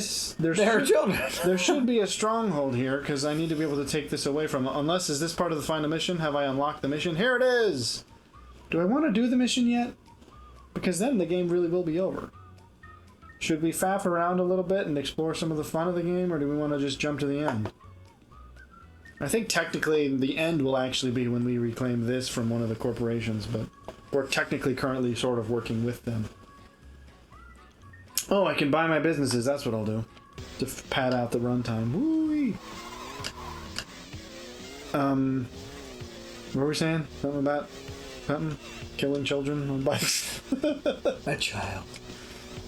are children. There should be a stronghold here, because I need to be able to take this away from them. Unless, is this part of the final mission? Have I unlocked the mission? Here it is! Do I want to do the mission yet? Because then the game really will be over. Should we faff around a little bit and explore some of the fun of the game, or do we want to just jump to the end? I think technically the end will actually be when we reclaim this from one of the corporations, but we're technically currently sort of working with them. Oh, I can buy my businesses, that's what I'll do. To pad out the runtime. Woo-wee! What were we saying? Something about killing children on bikes? A child.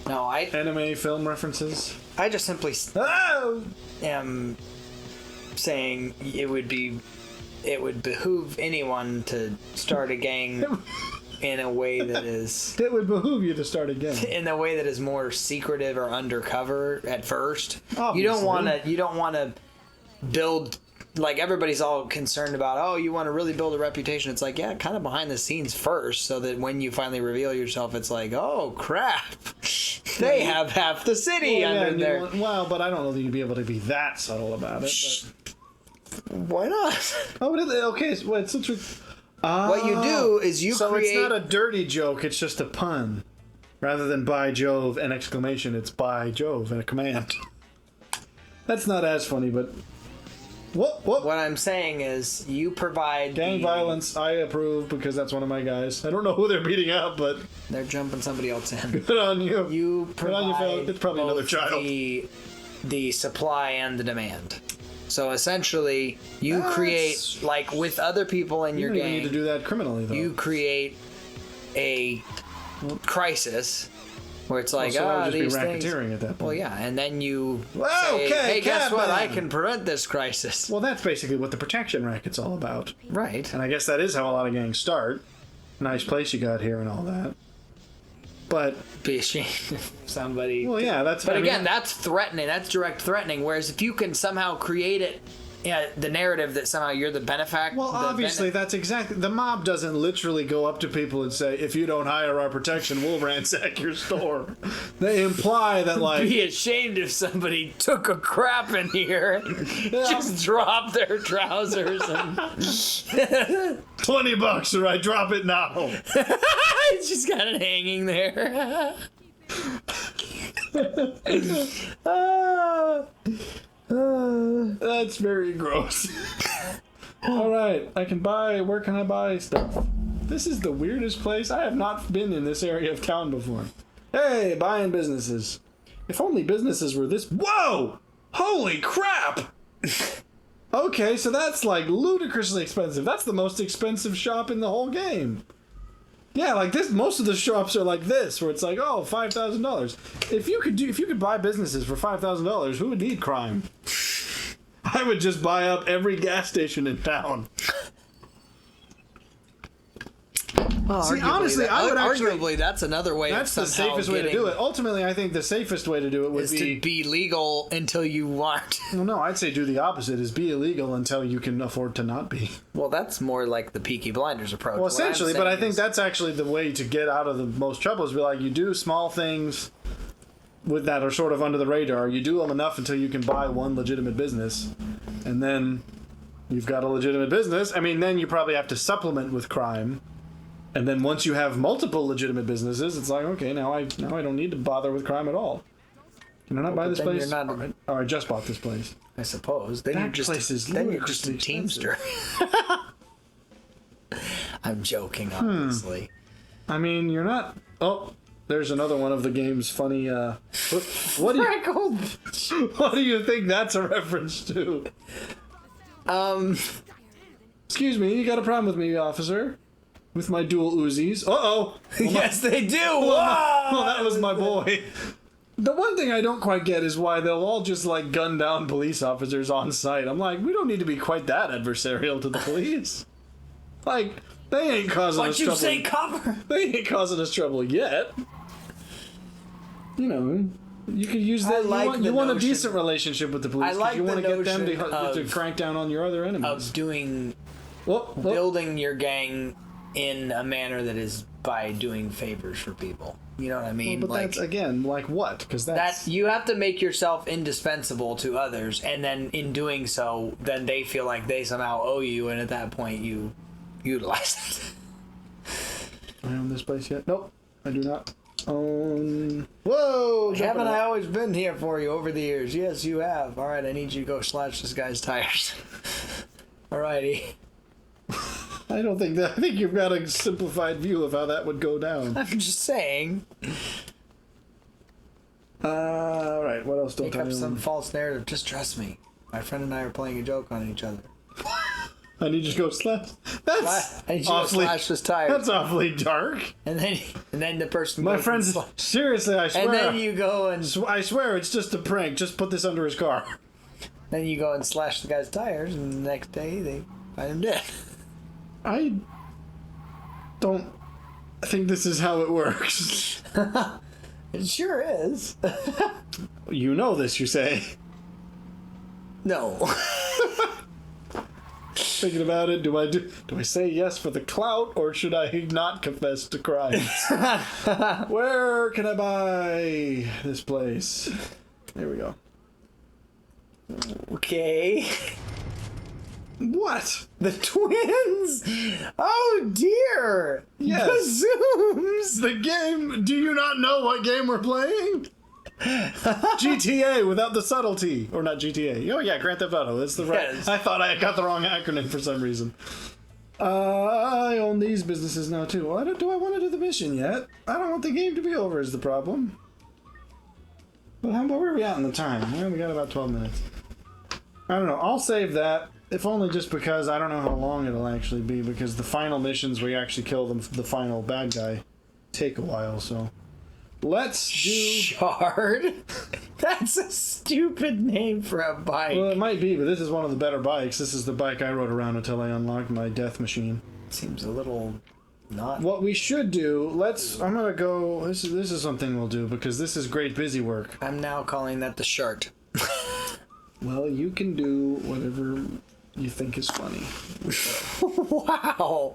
No, Anime film references. I just simply am saying it would behoove anyone to start a gang in a way that is It would behoove you to start a gang. in a way that is more secretive or undercover at first. Obviously. You don't want to build, like, everybody's all concerned about, oh, you want to really build a reputation. It's like, yeah, kind of behind the scenes first, so that when you finally reveal yourself, it's like, oh crap, they have half the city under there. Well, but I don't know that you'd be able to be that subtle about it. But... Why not? Oh, okay. So wait, since what you do is you so create... it's not a dirty joke, it's just a pun. Rather than by Jove and exclamation, it's by Jove and a command. That's not as funny, but... What? What I'm saying is you provide... Gang violence, I approve, because that's one of my guys. I don't know who they're beating up, but... They're jumping somebody else in. Good on you. You provide Good on you, Phil. It's probably another both child. the supply and the demand. So essentially, you create, like with other people in your You don't gang, even need to do that criminally, though. you create a crisis where it's like, so that would just be these things. racketeering at that point. Well, yeah, and then you Well, say, okay, hey, guess what? I Catman. can prevent this crisis. Well, that's basically what the protection racket's all about. Right. And I guess that is how a lot of gangs start. Nice place you got here and all that. But... Be ashamed of somebody. Well, yeah, that's... But again, that's threatening. That's direct threatening. Whereas if you can somehow create it, the narrative that somehow you're the benefactor. Well, obviously, that's exactly... The mob doesn't literally go up to people and say, if you don't hire our protection, we'll ransack your store. They imply that, like... Be ashamed if somebody took a crap in here and just dropped their trousers and... $20 or I drop it now. It's just kind of hanging there. That's very gross. Alright, I can buy... Where can I buy stuff? This is the weirdest place. I have not been in this area of town before. Hey, buying businesses. If only businesses were this... Whoa! Holy crap! Okay, so that's like ludicrously expensive. That's the most expensive shop in the whole game. Yeah, like this. Most of the shops are like this, where it's like, oh, $5,000. If you could buy businesses for $5,000, who would need crime? I would just buy up every gas station in town. Well, See, honestly, I would actually... arguably that's another way. That's the safest way to do it. Ultimately, I think the safest way to do it would is to be legal until you aren't. Well, no, I'd say do the opposite: is be illegal until you can afford to not be. Well, that's more like the Peaky Blinders approach. Well, essentially, but I think that's actually the way to get out of the most trouble. Is be like, you do small things with that are sort of under the radar. You do them enough until you can buy one legitimate business, and then you've got a legitimate business. I mean, then you probably have to supplement with crime. And then once you have multiple legitimate businesses, it's like, okay, now I don't need to bother with crime at all. Can I not buy this place? Oh, I just bought this place. I suppose. Then you're just a teamster. I'm joking, obviously. I mean, you're not... Oh, there's another one of the game's funny... What do you think that's a reference to? Excuse me, you got a problem with me, officer? With my dual Uzis. Uh-oh! Yes, they do! Well, that was my boy. The one thing I don't quite get is why they'll all just, like, gun down police officers on sight. I'm like, we don't need to be quite that adversarial to the police. Like, they ain't causing us trouble. Why'd you say cover? They ain't causing us trouble yet. You know, you could use that. You want a decent relationship with the police. You want to get them to crank down on your other enemies. Of doing... building your gang in a manner that is by doing favors for people. You know what I mean? Well, but that's, again, like what? Because that's... You have to make yourself indispensable to others, and then in doing so, then they feel like they somehow owe you, and at that point, you utilize it. Do I own this place yet? Nope, I do not own... Whoa! Haven't I always been here for you over the years? Yes, you have. All right, I need you to go slash this guy's tires. Alrighty. I don't think that... I think you've got a simplified view of how that would go down. I'm just saying. Alright, what else don't I Make up own? some false narrative. Just trust me. My friend and I are playing a joke on each other. I need you to go slash... That's I need you to slash this tire. That's awfully dark. And then the person... My friends... Seriously, I swear. And then you go and... I swear, it's just a prank. Just put this under his car. Then you go and slash the guy's tires, and the next day they find him dead. I don't think this is how it works. It sure is. You know this, you say. No. Thinking about it, do I say yes for the clout, or should I not confess to crimes? Where can I buy this place? There we go. Okay. What? The twins? Oh dear! Yes. The Zooms! The game? Do you not know what game we're playing? GTA without the subtlety. Or not GTA. Oh yeah, Grand Theft Auto. That's the right. Yes. I thought I got the wrong acronym for some reason. I own these businesses now too. Well, do I want to do the mission yet? I don't want the game to be over is the problem. Well, where are we at in the time? Well, we got about 12 minutes. I don't know. I'll save that. If only just because I don't know how long it'll actually be, because the final missions where you actually kill the final bad guy take a while, so. Let's do... Shard? That's a stupid name for a bike. Well, it might be, but this is one of the better bikes. This is the bike I rode around until I unlocked my death machine. Seems a little not... What we should do, I'm gonna go... This is something we'll do, because this is great busy work. I'm now calling that the shart. Well, you can do whatever you think is funny. Wow.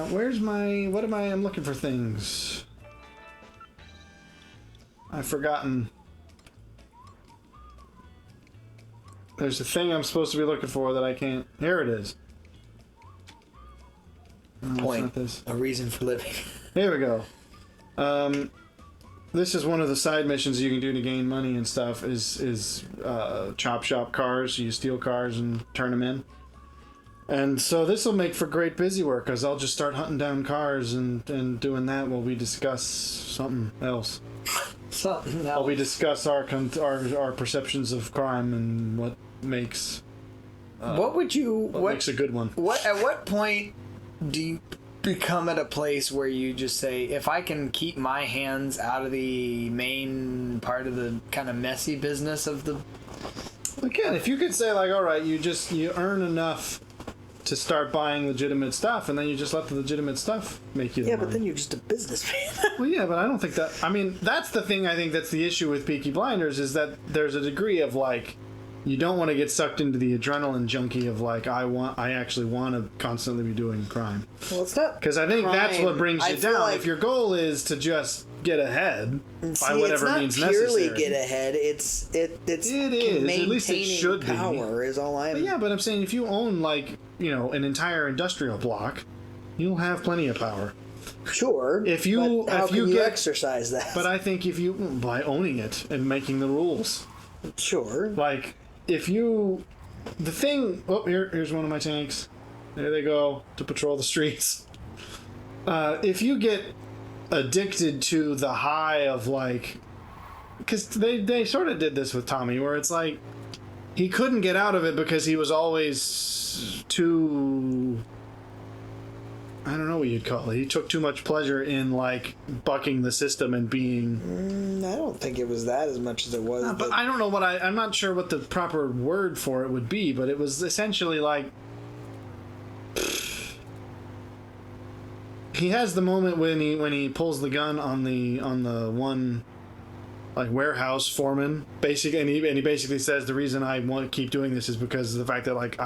Where's my... What am I... I'm looking for things. I've forgotten. There's a thing I'm supposed to be looking for that I can't... Here it is. No, Point. it's not this. A reason for living. Here we go. This is one of the side missions you can do to gain money and stuff, is chop shop cars. You steal cars and turn them in. And so this will make for great busy work, because I'll just start hunting down cars and doing that while we discuss something else. Something else. While we discuss our perceptions of crime and what makes... what makes a good one. At what point do you become at a place where you just say, if I can keep my hands out of the main part of the kind of messy business of the... Again, if you could say, like, all right, you earn enough to start buying legitimate stuff, and then you just let the legitimate stuff make you the Yeah, money. but then you're just a businessman. Well, yeah, but I don't think that... I mean, that's the thing I think that's the issue with Peaky Blinders, is that there's a degree of, like, you don't want to get sucked into the adrenaline junkie of, like, I actually want to constantly be doing crime. Well, it's not Because I think that's what brings you down. Like, if your goal is to just get ahead by whatever means necessary. It's not purely get ahead. It's It is. At least it should be. Power is all I'm... But yeah, but I'm saying if you own, like, you know, an entire industrial block, you'll have plenty of power. Sure. If you but how if can you you get, exercise that? But I think if you, by owning it and making the rules. Sure. Like, if you, the thing, here's one of my tanks. There they go, to patrol the streets. If you get addicted to the high of, like, because they sort of did this with Tommy, where it's like, he couldn't get out of it because he was always too, I don't know what you'd call it. He took too much pleasure in, like, bucking the system and being... I don't think it was that as much as it was. But I don't know what I'm not sure what the proper word for it would be, but it was essentially like... He has the moment when he pulls the gun on the one, like, warehouse foreman, basically, and he basically says the reason I want to keep doing this is because of the fact that, like,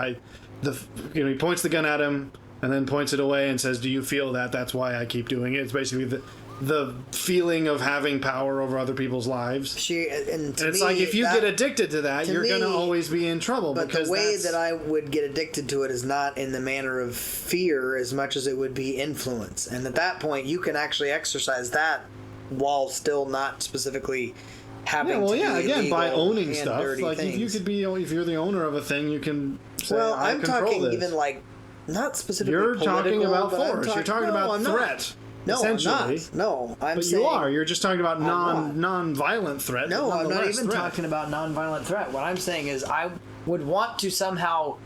he points the gun at him and then points it away and says, "Do you feel that? That's why I keep doing it." It's basically the feeling of having power over other people's lives. And it's like, if you get addicted to that, you're going to always be in trouble. But the way that I would get addicted to it is not in the manner of fear as much as it would be influence. And at that point, you can actually exercise that while still not specifically having to again, by owning stuff. Like, things. if you're the owner of a thing, you can say, well, I I'm control talking this. even like, not specifically You're talking about political, force. You're talking about threat. No, essentially. I'm not. No, But saying... you are. You're just talking about non-violent threat. No, I'm not even talking about non-violent threat. What I'm saying is I would want to somehow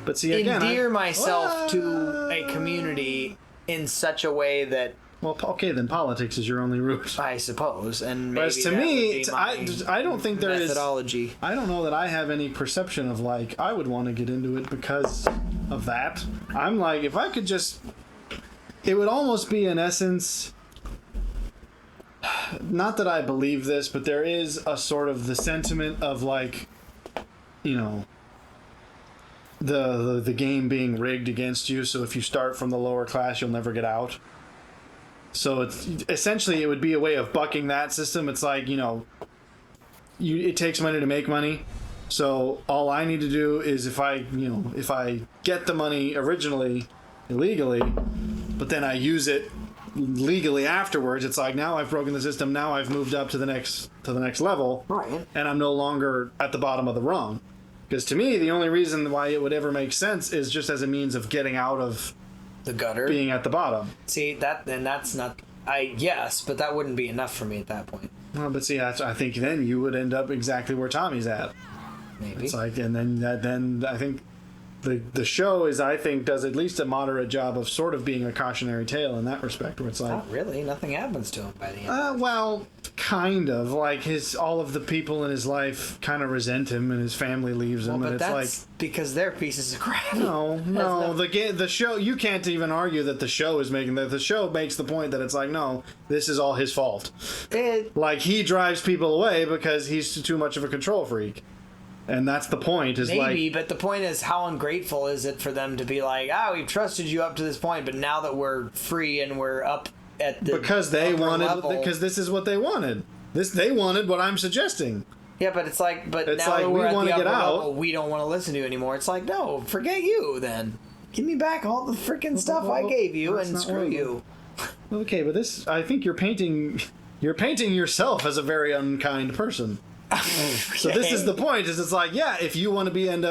endear myself to a community in such a way that... Well, okay, then politics is your only route. I suppose, and maybe whereas to me, I don't think there methodology. I don't know that I have any perception of, like, I would want to get into it because of that. I'm like, if I could just... It would almost be, in essence... Not that I believe this, but there is a sort of the sentiment of, like, you know... The game being rigged against you, so if you start from the lower class, you'll never get out. So it's essentially, it would be a way of bucking that system. It's like, you know, it takes money to make money. So all I need to do is if I get the money originally illegally, but then I use it legally afterwards, it's like, now I've broken the system. Now I've moved up to the next level, right? And I'm no longer at the bottom of the rung. Because to me, the only reason why it would ever make sense is just as a means of getting out of the gutter, being at the bottom. See, that's not... yes, but that wouldn't be enough for me at that point. Well, but see, I think then you would end up exactly where Tommy's at. Maybe. It's like, and then I think the show does at least a moderate job of sort of being a cautionary tale in that respect, where it's like, not really, nothing happens to him by the end. Well, kind of, like all of the people in his life kind of resent him, and his family leaves him, but and it's that's like, because they're pieces of crap. No, the show, you can't even argue that the show is making that. The show makes the point that it's like, no, this is all his fault. Like, he drives people away because he's too much of a control freak. And that's the point. Maybe, but the point is, how ungrateful is it for them to be like, we've trusted you up to this point, but now that we're free and we're up at the because this is what they wanted. They wanted what I'm suggesting. Yeah, but it's like, now like, that we're at the upper level, out. we don't want to listen to you anymore. It's like, no, forget you then. Give me back all the freaking stuff I gave you, and screw you. Okay, but I think you're painting yourself as a very unkind person. Okay. So this is the point. It's like, if you want to end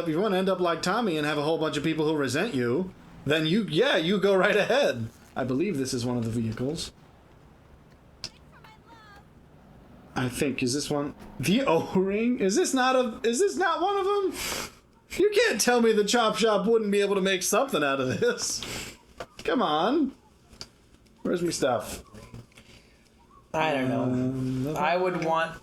up like Tommy and have a whole bunch of people who resent you, then you go right ahead. I believe this is one of the vehicles. I think, is this one the O-ring? Is this not one of them? You can't tell me the chop shop wouldn't be able to make something out of this. Come on. Where's my stuff? I don't know. I would want...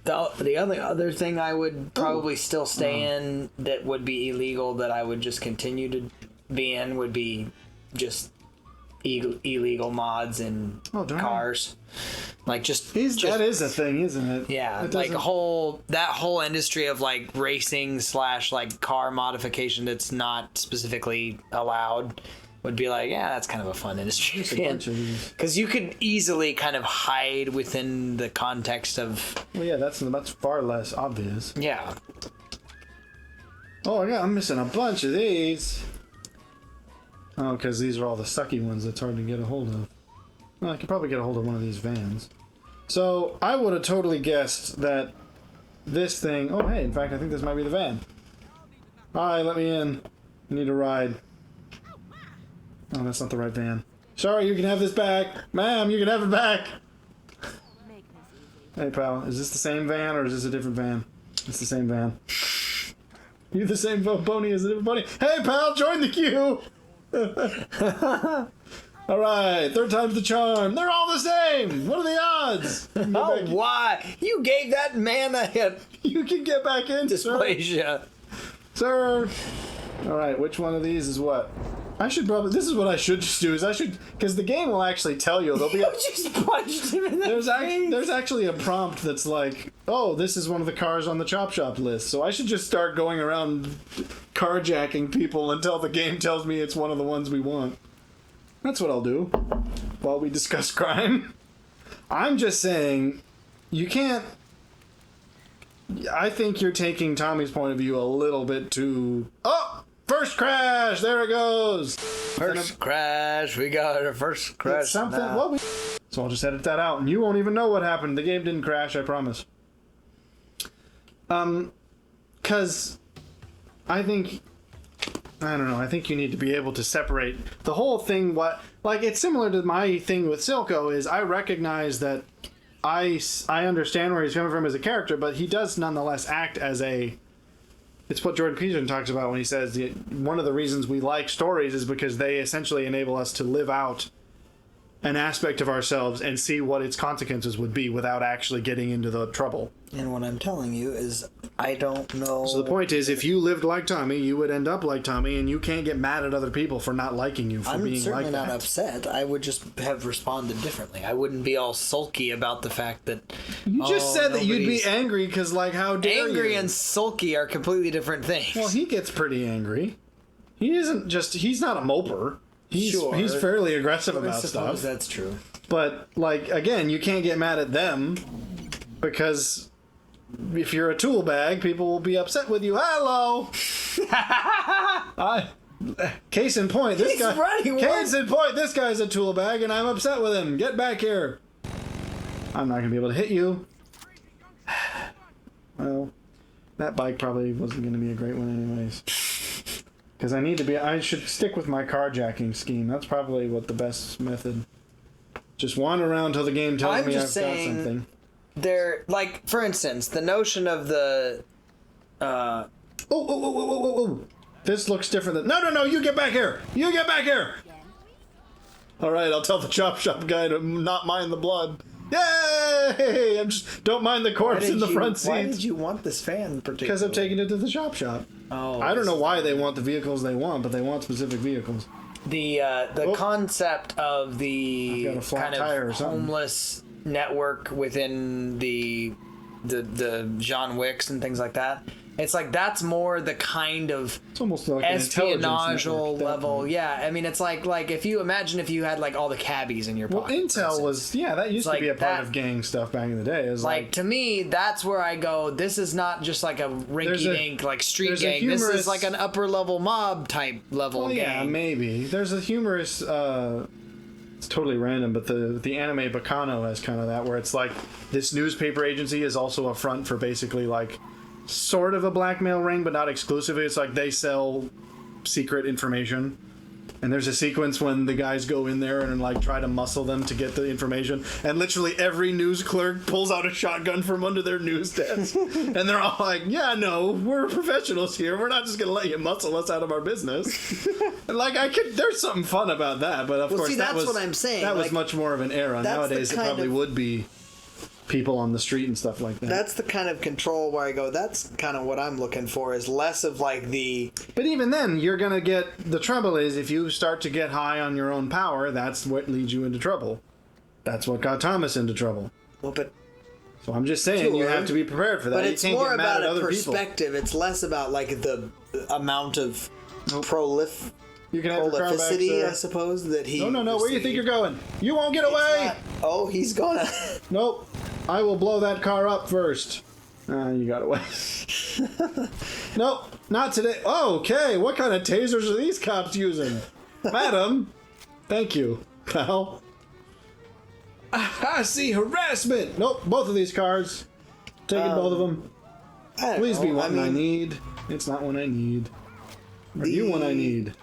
The other thing I would probably still stay in that would be illegal that I would just continue to be in would be just illegal mods in cars. Like just that is a thing, isn't it? Yeah, like that whole industry of like racing / like car modification that's not specifically allowed would be like, yeah, that's kind of a fun industry. Because you could easily kind of hide within the context of. Well, yeah, that's far less obvious. Yeah. Oh, yeah, I'm missing a bunch of these. Oh, because these are all the sucky ones that's hard to get a hold of. Well, I could probably get a hold of one of these vans. So, I would have totally guessed that this thing... Oh, hey, in fact, I think this might be the van. Hi, let me in. I need a ride. Oh, that's not the right van. Sorry, you can have this back. Ma'am, you can have it back. Hey, pal, is this the same van or is this a different van? It's the same van. You the same pony as a different pony? Hey, pal, join the queue! Alright, third time's the charm. They're all the same! What are the odds? Oh, why? You gave that man a hit. You can get back in, Dysplasia. Sir! Alright, which one of these is what? I should probably... This is what I should just do, is I should... Because the game will actually tell you. There'll be You just punched him in the face. There's actually a prompt that's like, oh, this is one of the cars on the Chop Shop list. So I should just start going around carjacking people until the game tells me it's one of the ones we want. That's what I'll do while we discuss crime. I'm just saying, you can't... I think you're taking Tommy's point of view a little bit too... Oh! First crash! There it goes! First crash. We got our first crash. Something. Well, so I'll just edit that out, and you won't even know what happened. The game didn't crash, I promise. Because I think... I don't know. I think you need to be able to separate the whole thing. Like, it's similar to my thing with Silco, is I recognize that I understand where he's coming from as a character, but he does nonetheless act as a... It's what Jordan Peterson talks about when he says one of the reasons we like stories is because they essentially enable us to live out an aspect of ourselves and see what its consequences would be without actually getting into the trouble. And what I'm telling you is I don't know... So the point is, if you lived like Tommy, you would end up like Tommy, and you can't get mad at other people for not liking you for being like that. I'm certainly not upset. I would just have responded differently. I wouldn't be all sulky about the fact that... You just said that you'd be angry because, like, how dare you? Angry and sulky are completely different things. Well, he gets pretty angry. He isn't just... He's not a moper. He's fairly aggressive about stuff. That's true. But, like, again, you can't get mad at them because if you're a tool bag, people will be upset with you. Hello! Case in point, this guy's a tool bag and I'm upset with him. Get back here. I'm not going to be able to hit you. Well, that bike probably wasn't going to be a great one anyways. Because I should stick with my carjacking scheme. That's probably what the best method. Just wander around till the game tells me I've got something. They're, like, for instance, the notion of the... Oh. This looks different than... No, you get back here! You get back here! Alright, I'll tell the Chop Shop guy to not mind the blood. Yay! Don't mind the corpse in the front seat. Why did you want this fan particularly? Because I'm taking it to the Chop Shop. Oh, I don't know why they want the vehicles they want, but they want specific vehicles. The concept of the kind of homeless network within the John Wicks and things like that. It's like that's more the kind of it's almost like espionage level. Yeah, I mean it's like if you had like all the cabbies in your pocket. Well, Intel was that used to be a part of gang stuff back in the day. It was like to me, that's where I go. This is not just like a rinky-dink like street gang. This is like an upper level mob type level gang. Yeah, maybe. There's a humorous. It's totally random, but the anime Bacano has kind of that where it's like this newspaper agency is also a front for basically like. Sort of a blackmail ring, but not exclusively. It's like they sell secret information. And there's a sequence when the guys go in there and like try to muscle them to get the information. And literally every news clerk pulls out a shotgun from under their news desk. And they're all like, yeah, no, we're professionals here. We're not just going to let you muscle us out of our business. And like, there's something fun about that. But of course, that's what I'm saying. That was much more of an era. Nowadays, it probably would be people on the street and stuff like that. That's the kind of control where I go, that's kind of what I'm looking for, is less of like the... But even then, you're going to get... The trouble is, if you start to get high on your own power, that's what leads you into trouble. That's what got Thomas into trouble. Well, but... So I'm just saying, you have to be prepared for that. But you it's can't more get mad about at a other perspective. people. It's less about like the amount of You can have your car back, prolificity, sir. I suppose, that he... No. Where do you think you're going? You won't get away! Oh, he's gonna... Nope. I will blow that car up first. You got away. Nope. Not today. Oh, okay. What kind of tasers are these cops using? Madam. Thank you, pal. I see harassment. Nope. Both of these cars. Taking both of them. Please be one I need. It's not one I need. Are you one I need?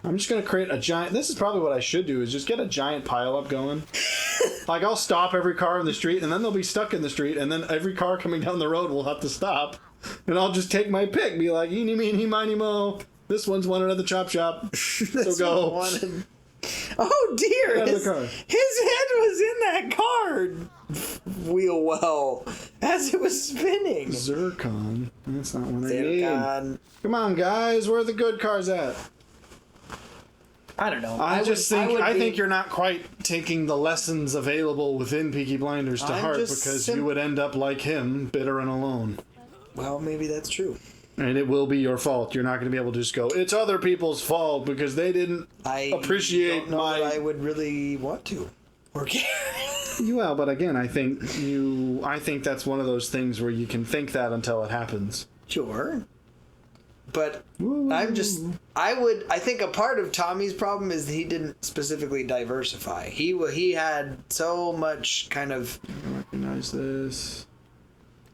I'm just going to create a giant... This is probably what I should do, is just get a giant pile-up going. Like, I'll stop every car in the street, and then they'll be stuck in the street, and then every car coming down the road will have to stop. And I'll just take my pick, be like, eeny, meeny, miny, mo. This one's wanted at the chop shop. So go. Oh, dear. His Head was in that car wheel well as it was spinning. Zircon. That's not one I need. Zircon. Come on, guys. Where are the good cars at? I don't know. I think you're not quite taking the lessons available within Peaky Blinders to heart, because you would end up like him, bitter and alone. Well, maybe that's true. And it will be your fault. You're not going to be able to just go, it's other people's fault because they didn't appreciate don't know my... that I would really want to. Or care. Well, but again, I think that's one of those things where you can think that until it happens. Sure. But Ooh. I think a part of Tommy's problem is that he didn't specifically diversify. He had so much kind of... I recognize this.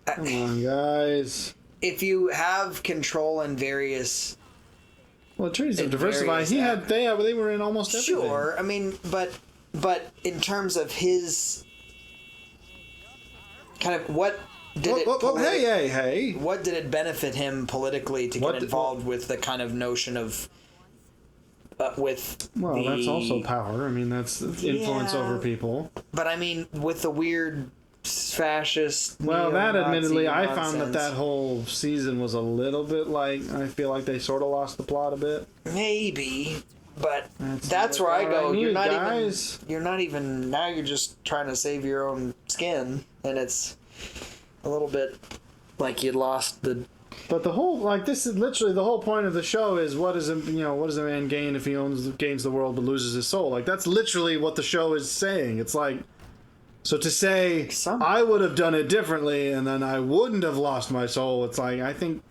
Come on, guys. If you have control in various... Well, trees of diversify. They were in almost everything. Sure, I mean, but in terms of his... kind of what... Hey. What did it benefit him politically to get involved with the kind of notion of that's also power. I mean, that's influence over people. But I mean, with the weird fascist... Well, that admittedly, I nonsense. found that whole season was a little bit like... I feel like they sort of lost the plot a bit. Maybe. But that's where I go. You're not even... Now you're just trying to save your own skin. And it's... a little bit like you lost the... But the whole, this is literally the whole point of the show is what does a man gain if he gains the world but loses his soul? Like, that's literally what the show is saying. It's like, so to say, I would have done it differently and then I wouldn't have lost my soul, it's like, I think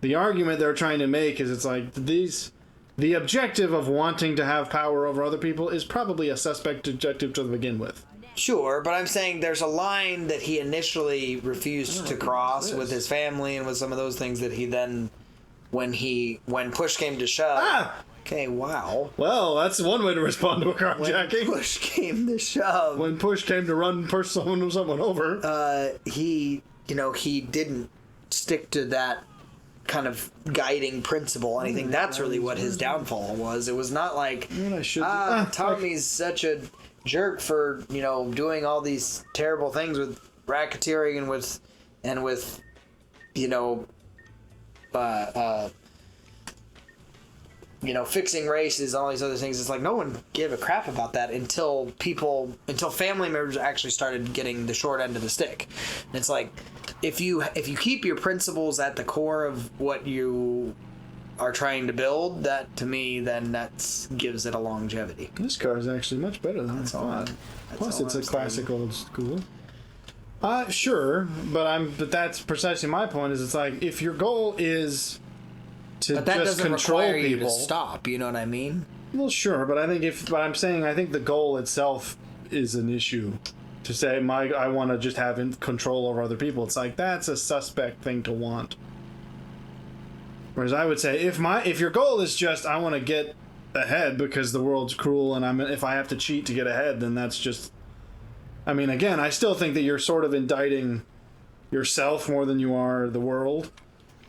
the argument they're trying to make is it's like, the objective of wanting to have power over other people is probably a suspect objective to begin with. Sure, but I'm saying there's a line that he initially refused to cross with his family and with some of those things that he then, when push came to shove... Okay, wow. Well, that's one way to respond to a carjacking. When push came to shove... When push came to push someone over... He didn't stick to that kind of guiding principle. And I think that's really what his downfall was. It was not like, Tommy's such a... jerk for doing all these terrible things with racketeering and with fixing races and all these other things. It's like no one gave a crap about that until family members actually started getting the short end of the stick. And it's like if you keep your principles at the core of what you are trying to build, that to me then gives it a longevity. This car is actually much better than I thought. Plus, it's a classic old school. Sure, but that's precisely my point. Is it's like if your goal is to just control people, you to stop. You know what I mean? Well, sure, but I think the goal itself is an issue. To say I want to just have control over other people, it's like that's a suspect thing to want. Whereas I would say if your goal is just I want to get ahead because the world's cruel and if I have to cheat to get ahead, then that's just... I mean, again, I still think that you're sort of indicting yourself more than you are the world.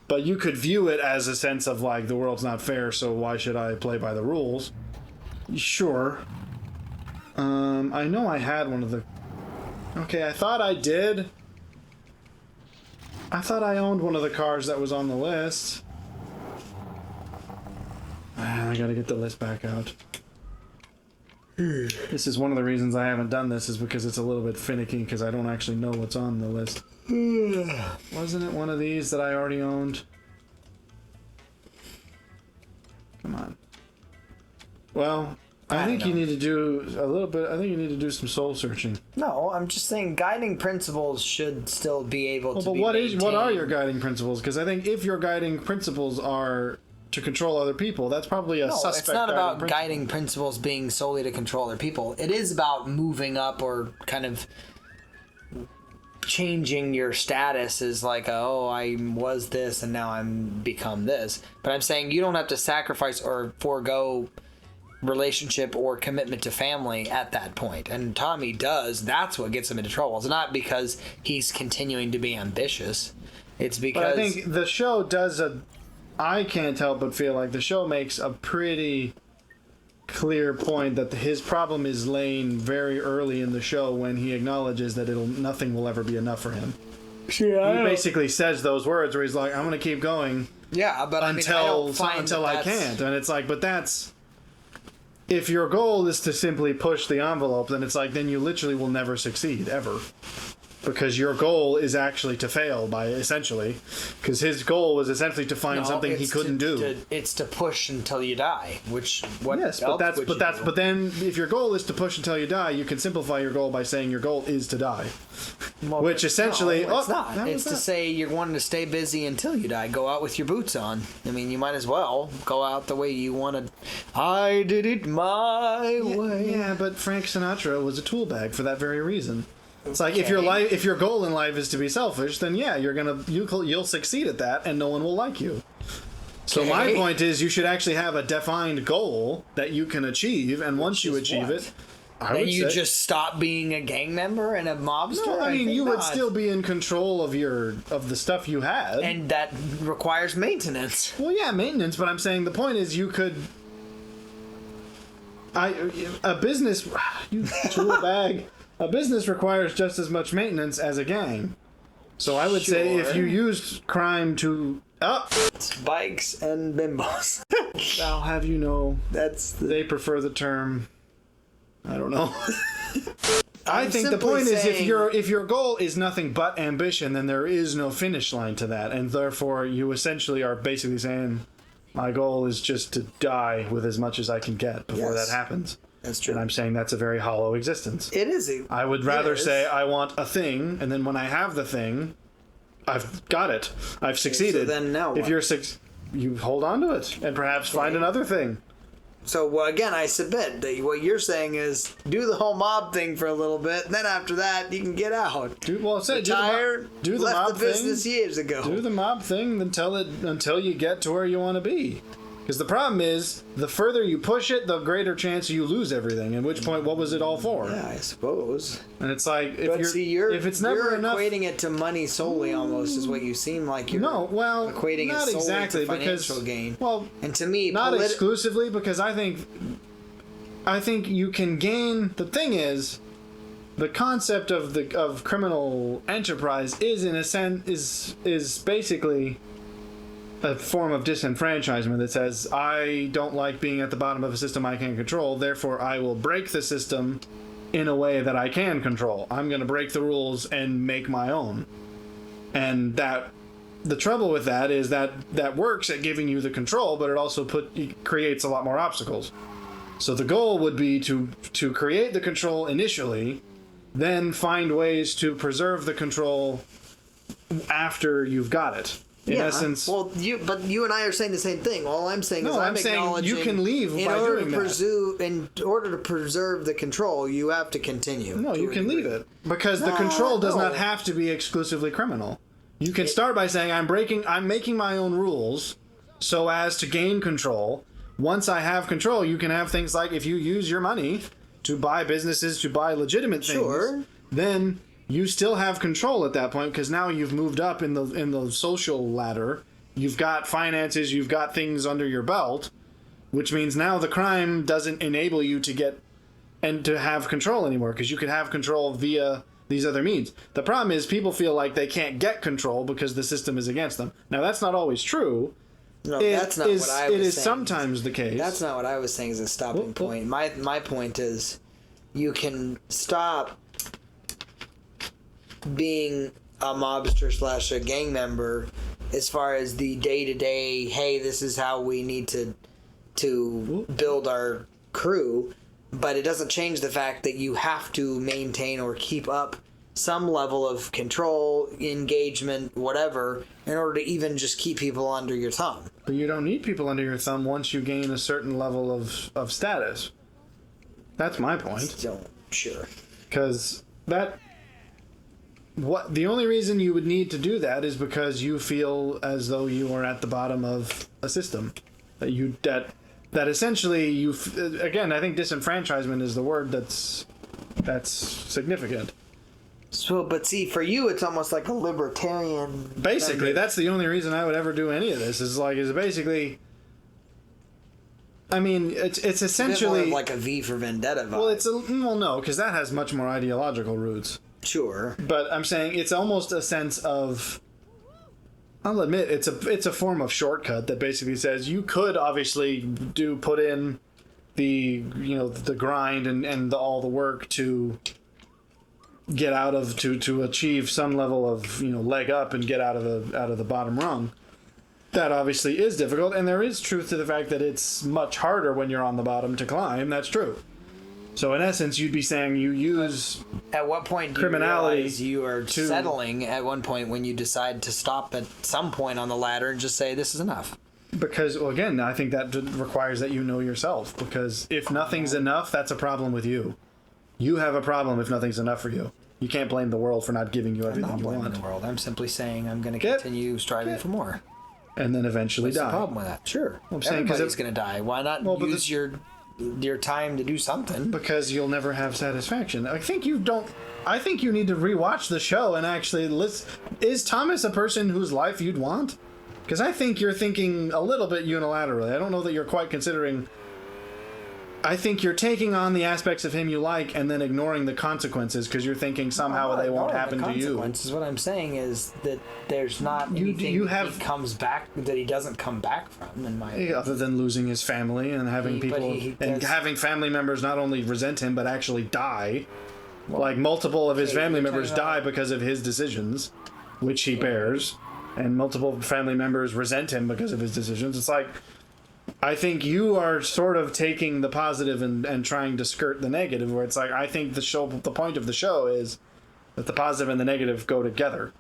But you could view it as a sense of like the world's not fair, so why should I play by the rules? Sure. I know I had one of the Okay, I thought I did. I thought I owned one of the cars that was on the list. I gotta get the list back out. This is one of the reasons I haven't done this, is because it's a little bit finicky, because I don't actually know what's on the list. Wasn't it one of these that I already owned? Come on. Well, I think you need to do a little bit. I think you need to do some soul searching. No, I'm just saying guiding principles should still be able to be maintained. What are your guiding principles? Because I think if your guiding principles are to control other people, that's probably a suspect. It's not about guiding principles being solely to control other people. It is about moving up or kind of changing your status as like, oh, I was this and now I'm become this. But I'm saying you don't have to sacrifice or forego relationship or commitment to family at that point. And Tommy does. That's what gets him into trouble. It's not because he's continuing to be ambitious. It's because... But I think the show does I can't help but feel like the show makes a pretty clear point that his problem is laying very early in the show when he acknowledges that nothing will ever be enough for him. Yeah, he basically says those words where he's like, I'm going to keep going but until I can't. And it's like, but that's... If your goal is to simply push the envelope, then it's like, then you literally will never succeed, ever. Because your goal is actually to fail by essentially, because his goal was essentially to find something he couldn't do. It's to push until you die, but then if your goal is to push until you die, you can simplify your goal by saying your goal is to die, which essentially it's not. It's to say you're wanting to stay busy until you die. Go out with your boots on. I mean, you might as well go out the way you wanted. I did it my way. Yeah, but Frank Sinatra was a tool bag for that very reason. It's like if your goal in life is to be selfish, then yeah, you'll succeed at that, and no one will like you. So my point is, you should actually have a defined goal that you can achieve, and once you achieve it, just stop being a gang member and a mobster. No, I mean you would still be in control of the stuff you had, and that requires maintenance. Well, yeah, maintenance, but I'm saying the point is you could. A business, you tool bag. A business requires just as much maintenance as a gang. So I would say if you used crime to... It's bikes and bimbos. I'll have you know, they prefer the term... I don't know. I think the point is if your goal is nothing but ambition, then there is no finish line to that. And therefore you essentially are basically saying, my goal is just to die with as much as I can get before that happens. That's true. And I'm saying that's a very hollow existence. It is. I would rather say I want a thing, and then when I have the thing, I've got it. I've succeeded. So then now what? If you hold on to it, and perhaps find another thing. So again, I submit that what you're saying is do the whole mob thing for a little bit, and then after that you can get out. Do the mob business thing years ago. Do the mob thing until you get to where you want to be. Because the problem is, the further you push it, the greater chance you lose everything. At which point, what was it all for? Yeah, I suppose. And it's like, if it's never enough, equating it to money solely, almost is what you seem like you're. Equating not it solely exactly to financial gain. Well, and to me, not exclusively, because I think you can gain. The thing is, the concept of criminal enterprise is in a sense is basically a form of disenfranchisement that says, I don't like being at the bottom of a system I can't control, therefore I will break the system in a way that I can control. I'm going to break the rules and make my own. And the trouble with that is that works at giving you the control, but it also creates a lot more obstacles. So the goal would be to create the control initially, then find ways to preserve the control after you've got it. In essence, well, you and I are saying the same thing. All I'm saying is I'm acknowledging you can leave by doing that. In order to preserve the control, you have to continue. No, you can leave it because the control does not have to be exclusively criminal. You can start by saying I'm making my own rules so as to gain control. Once I have control, you can have things like if you use your money to buy businesses, to buy legitimate things, then you still have control at that point because now you've moved up in the social ladder. You've got finances, you've got things under your belt, which means now the crime doesn't enable you to get and to have control anymore because you could have control via these other means. The problem is people feel like they can't get control because the system is against them. Now, that's not always true. No, that's not what I was saying. It is sometimes the case. That's not what I was saying as a stopping point. My point is, you can stop being a mobster / a gang member as far as the day-to-day, hey, this is how we need to build our crew, but it doesn't change the fact that you have to maintain or keep up some level of control, engagement, whatever, in order to even just keep people under your thumb. But you don't need people under your thumb once you gain a certain level of status. That's my point. Still, sure. Because the only reason you would need to do that is because you feel as though you are at the bottom of a system. That essentially again, I think disenfranchisement is the word that's significant. So, but see, for you, it's almost like a libertarian. Basically, that's the only reason I would ever do any of this. Is basically. I mean, it's essentially more of like a V for Vendetta vibe. Well, no, because that has much more ideological roots. Sure, but I'm saying it's almost a sense of. I'll admit it's a form of shortcut that basically says you could obviously put in the grind and all the work to get out of to achieve some level of leg up and get out of the bottom rung. That obviously is difficult, and there is truth to the fact that it's much harder when you're on the bottom to climb. That's true. So in essence, you'd be saying you use at what point do criminality you realize you are settling at one point when you decide to stop at some point on the ladder and just say this is enough? Because, well, again, I think that requires that you know yourself. Because if nothing's enough, that's a problem with you. You have a problem if nothing's enough for you. You can't blame the world for not giving you everything you want. I'm not blaming the world. I'm simply saying I'm going to continue striving for more. And then eventually die. What's the problem with that? Sure. I'm saying everybody's going to die. Why not use your time to do something? Because you'll never have satisfaction. I think you need to rewatch the show and actually listen. Is Thomas a person whose life you'd want? Because I think you're thinking a little bit unilaterally. I don't know that you're quite considering. I think you're taking on the aspects of him you like and then ignoring the consequences because you're thinking somehow they won't happen to you. What I'm saying is that there's not anything he comes back that he doesn't come back from. In my other than losing his family and having having family members not only resent him but actually die. Well, like multiple of his family members die because of his decisions, which he bears, and multiple family members resent him because of his decisions. It's like, I think you are sort of taking the positive and trying to skirt the negative, where it's like, I think the point of the show is that the positive and the negative go together.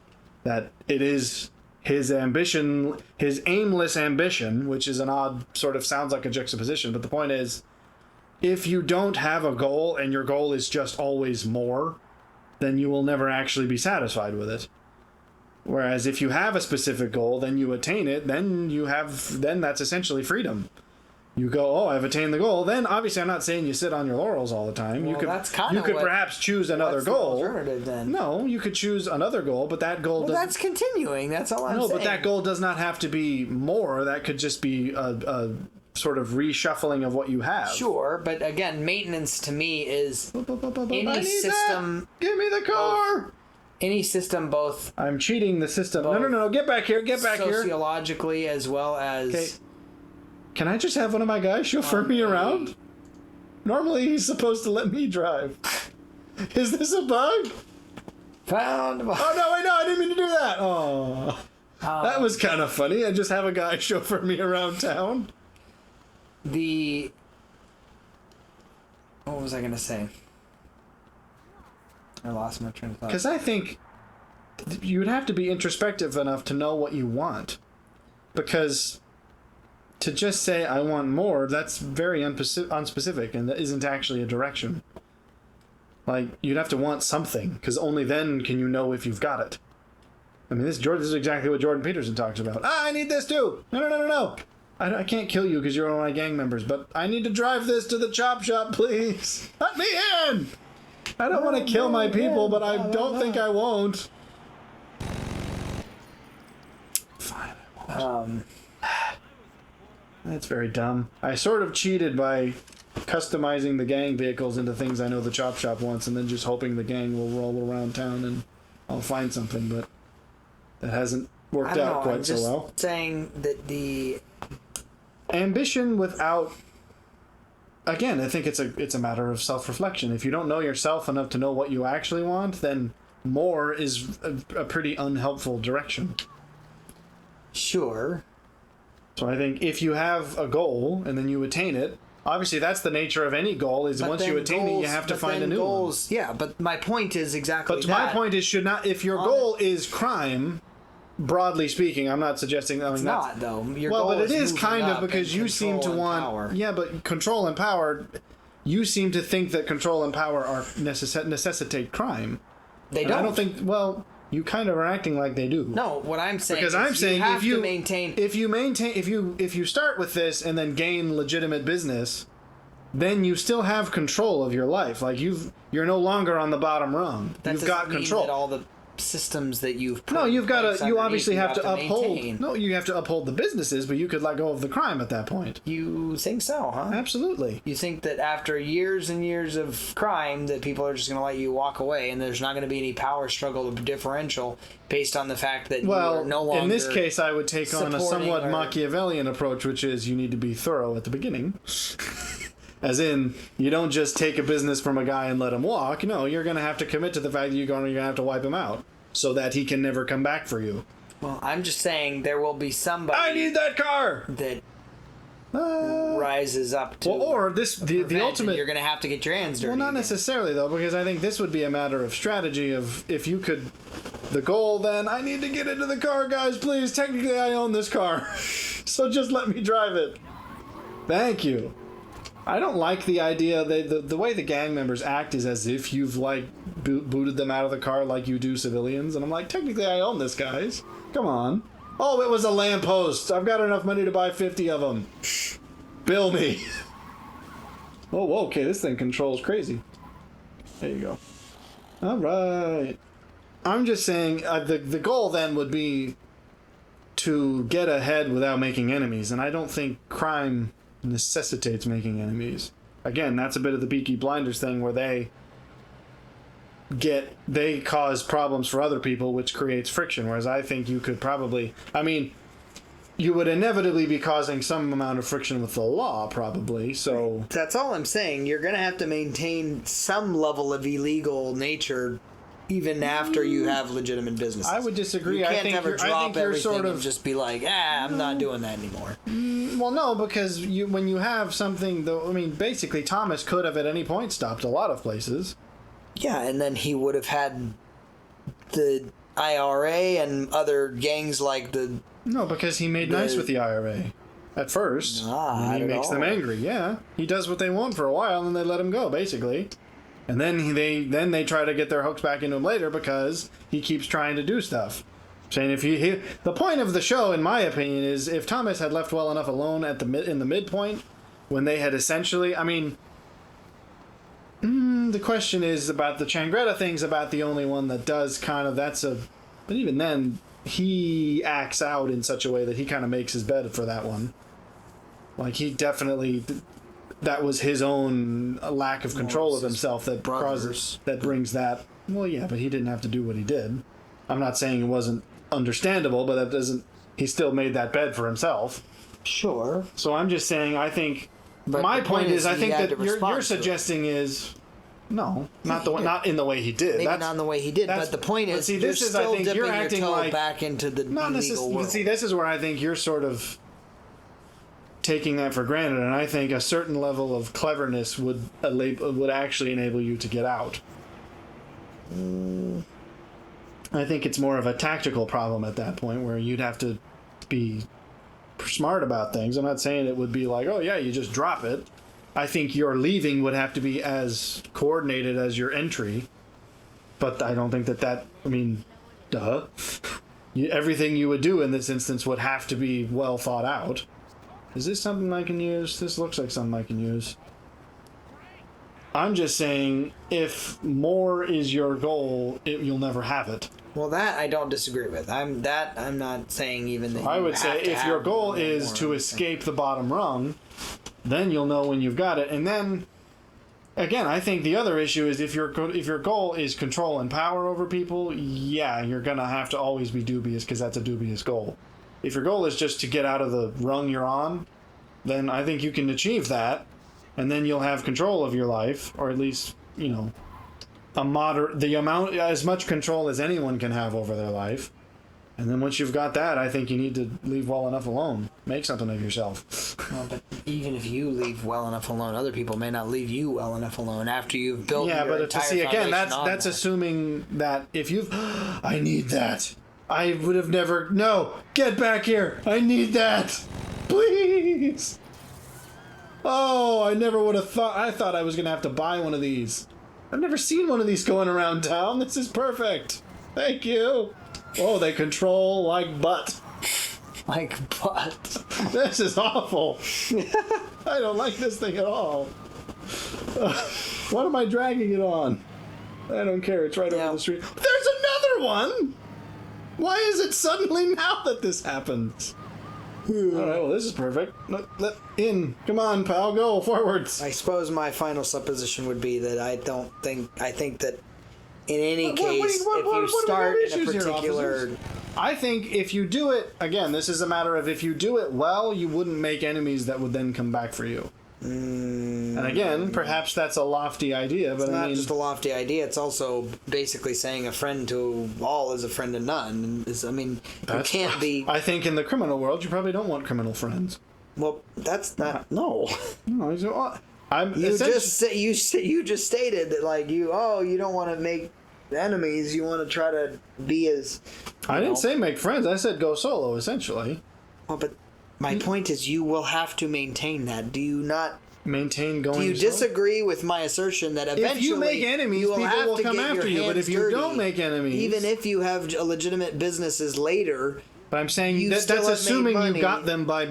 That it is his ambition, his aimless ambition, which is an odd sort of sounds like a juxtaposition, but the point is, if you don't have a goal and your goal is just always more, then you will never actually be satisfied with it. Whereas if you have a specific goal, then you attain it, then that's essentially freedom. You go, I've attained the goal. Then obviously I'm not saying you sit on your laurels all the time. Well, you could perhaps choose another goal. The alternative then? No, you could choose another goal, but that goal that's continuing. That's all I'm saying. No, but that goal does not have to be more. That could just be a sort of reshuffling of what you have. Sure, but again, maintenance to me is any system. Give me the car. Any system, both. I'm cheating the system. No! Get back here! Get back here! Sociologically, as well as. Okay. Can I just have one of my guys chauffeur me around? Normally, he's supposed to let me drive. Is this a bug? Found. Oh no! Wait, no! I didn't mean to do that. Oh, that was kind of funny. I just have a guy chauffeur me around town. What was I gonna say? I lost my train of thought. Because I think you would have to be introspective enough to know what you want. Because to just say, I want more, that's very unspecific, and that isn't actually a direction. Like, you'd have to want something, because only then can you know if you've got it. I mean, this is exactly what Jordan Peterson talks about. I need this too! No. I can't kill you because you're one of my gang members, but I need to drive this to the chop shop, please! Let me in! I don't want to kill my people, but I don't think I won't. Fine, I won't. That's very dumb. I sort of cheated by customizing the gang vehicles into things I know the chop shop wants, and then just hoping the gang will roll around town and I'll find something, but that hasn't worked out quite so well. Saying that the ambition without, again, I think it's a matter of self-reflection. If you don't know yourself enough to know what you actually want, then more is a pretty unhelpful direction. Sure. So I think if you have a goal and then you attain it, obviously that's the nature of any goal, is once you attain it, you have to find a new one. Yeah, but my point is exactly that. But my point is, if your goal is crime, broadly speaking, I'm not suggesting... It's not, though. But it is kind of, because you seem to want... Power. Yeah, but control and power... You seem to think that control and power are necessitate crime. They don't. I don't think... Well... You kind of are acting like they do. No, what I'm saying because is I'm saying if you start with this and then gain legitimate business, then you still have control of your life. Like you're no longer on the bottom rung. You've got control. That all the systems that you've put you obviously have to uphold. Maintain. No, you have to uphold the businesses, but you could let go of the crime at that point. You think so, huh? Absolutely. You think that after years and years of crime that people are just going to let you walk away and there's not going to be any power struggle or differential based on the fact that you are no longer... in this case, I would take on a somewhat Machiavellian approach, which is you need to be thorough at the beginning. As in, you don't just take a business from a guy and let him walk. No, you're going to have to commit to the fact that you're going to have to wipe him out so that he can never come back for you. Well, I'm just saying there will be somebody... I need that car! ...that rises up to... Well, or the ultimate... You're going to have to get your hands dirty. Well, not necessarily, though, because I think this would be a matter of strategy of if you could... The goal, then, I need to get into the car, guys, please. Technically, I own this car. So just let me drive it. Thank you. I don't like the idea that the way the gang members act is as if you've like booted them out of the car like you do civilians, and I'm like, technically I own this, guys. Come on. Oh, it was a lamppost. I've got enough money to buy 50 of them. Bill me. Oh, okay, this thing controls crazy. There you go. All right. I'm just saying the goal then would be to get ahead without making enemies, and I don't think crime necessitates making enemies. Again, that's a bit of the Peaky Blinders thing where they cause problems for other people, which creates friction, whereas I think you could probably... I mean, you would inevitably be causing some amount of friction with the law, probably, so... That's all I'm saying. You're going to have to maintain some level of illegal nature even after you have legitimate businesses. I would disagree. You can't I ever drop everything sort of... and just be like, I'm not doing that anymore. Well, no, because when you have something, though, I mean, basically, Thomas could have at any point stopped a lot of places. Yeah, and then he would have had the IRA and other gangs like the... No, because he made nice with the IRA at first. And he makes them angry, yeah. He does what they want for a while, and then they let him go, basically. And then they try to get their hooks back into him later because he keeps trying to do stuff. Saying the point of the show, in my opinion, is if Thomas had left well enough alone in the midpoint, when they had essentially, I mean, the question is about the Changreta thing's about the only one that does kind of but even then he acts out in such a way that he kind of makes his bed for that one. Like he definitely, that was his own lack of control of himself that brings that. Well, yeah, but he didn't have to do what he did. I'm not saying it wasn't understandable, but that doesn't. He still made that bed for himself. Sure. So I'm just saying. I think my point is. I think that you're suggesting is no, not in the way he did. Maybe not in the way he did. But the point is, see, this is. I think you're acting like back into the illegal world. See, this is where I think you're sort of taking that for granted, and I think a certain level of cleverness would actually enable you to get out. I think it's more of a tactical problem at that point where you'd have to be smart about things. I'm not saying it would be like, oh yeah, you just drop it. I think your leaving would have to be as coordinated as your entry. But I don't think that I mean, duh. Everything you would do in this instance would have to be well thought out. Is this something I can use? This looks like something I can use. I'm just saying, if more is your goal, you'll never have it. Well, that I don't disagree with. I'm not saying even that. I would say if your goal is to escape the bottom rung, then you'll know when you've got it. And then, again, I think the other issue is if your goal is control and power over people, yeah, you're going to have to always be dubious because that's a dubious goal. If your goal is just to get out of the rung you're on, then I think you can achieve that, and then you'll have control of your life, or at least, you know, as much control as anyone can have over their life. And then once you've got that, I think you need to leave well enough alone. Make something of yourself. Well, but even if you leave well enough alone, other people may not leave you well enough alone after you've built your entire foundation that's assuming that if you've... I need that. I would have never... No! Get back here! I need that! Please! Oh, I never would have thought... I thought I was going to have to buy one of these. I've never seen one of these going around town. This is perfect. Thank you. Oh, they control like butt. Like butt. This is awful. I don't like this thing at all. What am I dragging it on? I don't care. It's right over the street. There's another one! Why is it suddenly now that this happens? All right, well, this is perfect. Let in. Come on, pal. Go forwards. I suppose my final supposition would be that I think that in any case, if you start in a particular... I think if you do it, again, this is a matter of if you do it well, you wouldn't make enemies that would then come back for you. And again, perhaps that's a lofty idea, but it's not just a lofty idea. It's also basically saying a friend to all is a friend to none. You can't be... I think in the criminal world, you probably don't want criminal friends. Well, that's not... No. No, you just stated that, like, you don't want to make enemies. You want to try to be as... I didn't say make friends. I said go solo, essentially. Well, but my point is you will have to maintain that. Do you not... Maintain going Do you disagree with my assertion that eventually... If you make enemies, people will come after you. But if you don't make enemies... Even if you have legitimate businesses later... But I'm saying that's assuming you got them by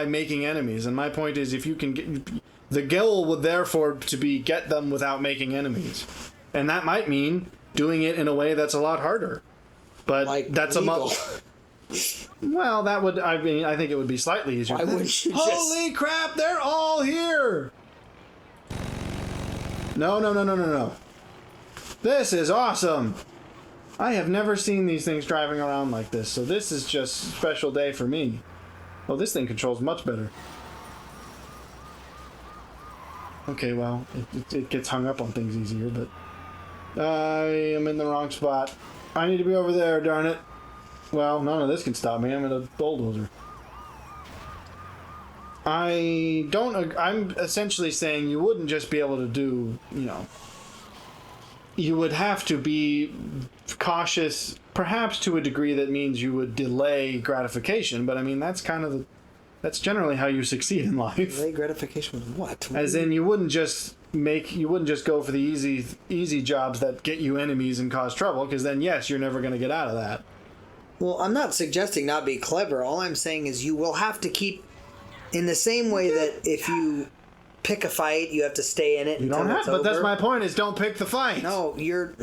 making enemies. And my point is, if you can get... The goal would therefore to be get them without making enemies. And that might mean doing it in a way that's a lot harder. But like that's legal. Well, that would... I mean, I think it would be slightly easier. Why wouldn't you Holy crap, they're all here! No. This is awesome! I have never seen these things driving around like this, so this is just a special day for me. Oh, this thing controls much better. Okay, well, it gets hung up on things easier, but... I am in the wrong spot. I need to be over there, darn it. Well, none of this can stop me. I'm in a bulldozer. I'm essentially saying you wouldn't just be able to do, you would have to be cautious, perhaps to a degree that means you would delay gratification, but I mean, that's generally how you succeed in life. Delay gratification with what? As in, you wouldn't just go for the easy jobs that get you enemies and cause trouble, because then, yes, you're never going to get out of that. Well, I'm not suggesting not be clever. All I'm saying is you will have to keep, in the same way that if you pick a fight, you have to stay in it. You don't have, but that's my point. Is don't pick the fight. No, you're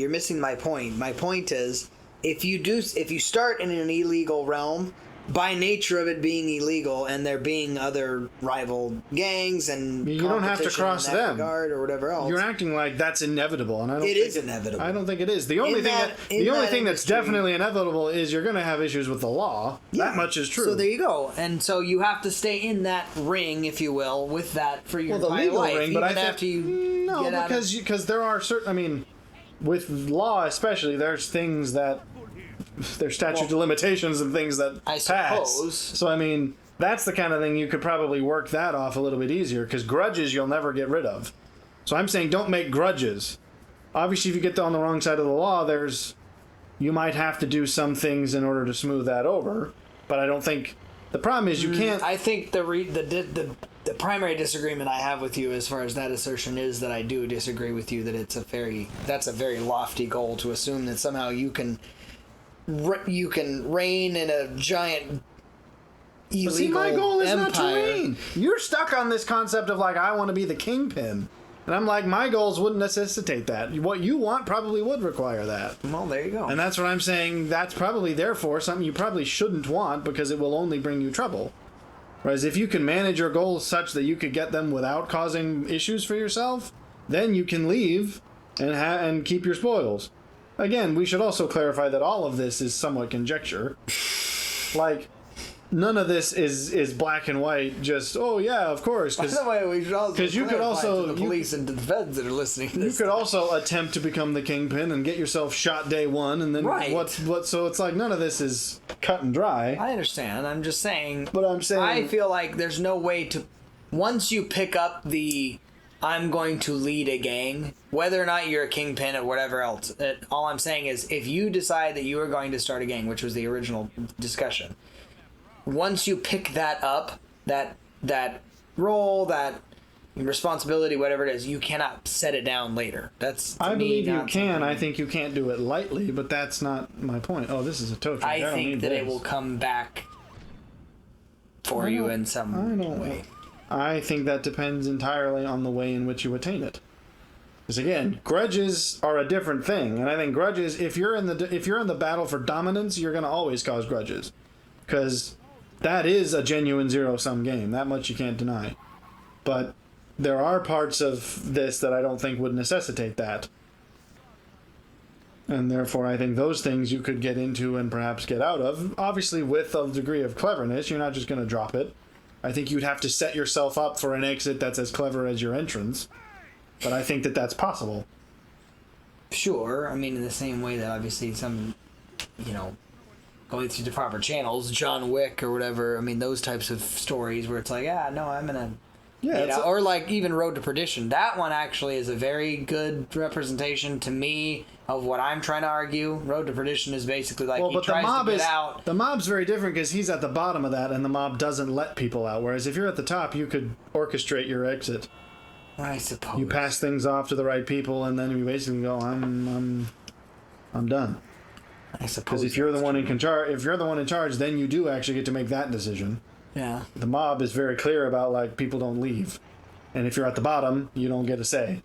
missing my point. My point is if you start in an illegal realm, by nature of it being illegal and there being other rival gangs and you don't have to cross them or whatever else. You're acting like that's inevitable, and I don't. It is inevitable. I don't think it is. The only thing that's definitely inevitable is you're going to have issues with the law. Yeah. That much is true. So there you go. And so you have to stay in that ring, if you will, with that for your entire legal life. ring. But I think because there are certain. I mean, with law especially, there's things that. There's statute of limitations and things that I pass. suppose. So, I mean, that's the kind of thing you could probably work that off a little bit easier, because grudges you'll never get rid of. So I'm saying don't make grudges. Obviously, if you get on the wrong side of the law, you might have to do some things in order to smooth that over. But I don't think... The problem is you can't... I think the primary disagreement I have with you as far as that assertion is that I do disagree with you that that's a very lofty goal to assume that somehow you can reign in a giant illegal See, my goal is empire. Not to reign. You're stuck on this concept of, like, I want to be the kingpin. And I'm like, my goals wouldn't necessitate that. What you want probably would require that. Well, there you go. And that's what I'm saying. That's probably, therefore, something you probably shouldn't want, because it will only bring you trouble. Whereas if you can manage your goals such that you could get them without causing issues for yourself, then you can leave and keep your spoils. Again, we should also clarify that all of this is somewhat conjecture. Like, none of this is black and white. Just yeah, of course. By the way, we should also because you could also to the police and to the feds that are listening to this. You could also attempt to become the kingpin and get yourself shot day one, and then what? So it's like none of this is cut and dry. I understand. I'm just saying. But I'm saying I feel like there's no way to. Once you pick up the I'm going to lead a gang, whether or not you're a kingpin or whatever else. All I'm saying is if you decide that you are going to start a gang, which was the original discussion, once you pick that up, that role, that responsibility, whatever it is, you cannot set it down later. That's I believe you can. I think you can't do it lightly, but that's not my point. Oh, this is a tow truck. I think that it will come back for you in some way. I think that depends entirely on the way in which you attain it. Because again, grudges are a different thing, and I think grudges. If you're in the battle for dominance, you're going to always cause grudges, because that is a genuine zero-sum game. That much you can't deny. But there are parts of this that I don't think would necessitate that, and therefore I think those things you could get into and perhaps get out of. Obviously, with a degree of cleverness, you're not just going to drop it. I think you'd have to set yourself up for an exit that's as clever as your entrance. But I think that that's possible. Sure. I mean, in the same way that obviously some, going through the proper channels, John Wick or whatever, I mean, those types of stories where it's like, I'm going to... Yeah, or like even Road to Perdition. That one actually is a very good representation to me of what I'm trying to argue. Road to Perdition is basically like he tries to get out. The mob's very different because he's at the bottom of that, and the mob doesn't let people out. Whereas if you're at the top, you could orchestrate your exit. I suppose you pass things off to the right people, and then you basically go, "I'm done." I suppose because if you're the one in charge, then you do actually get to make that decision. Yeah. The mob is very clear about, like, people don't leave. And if you're at the bottom, you don't get a say.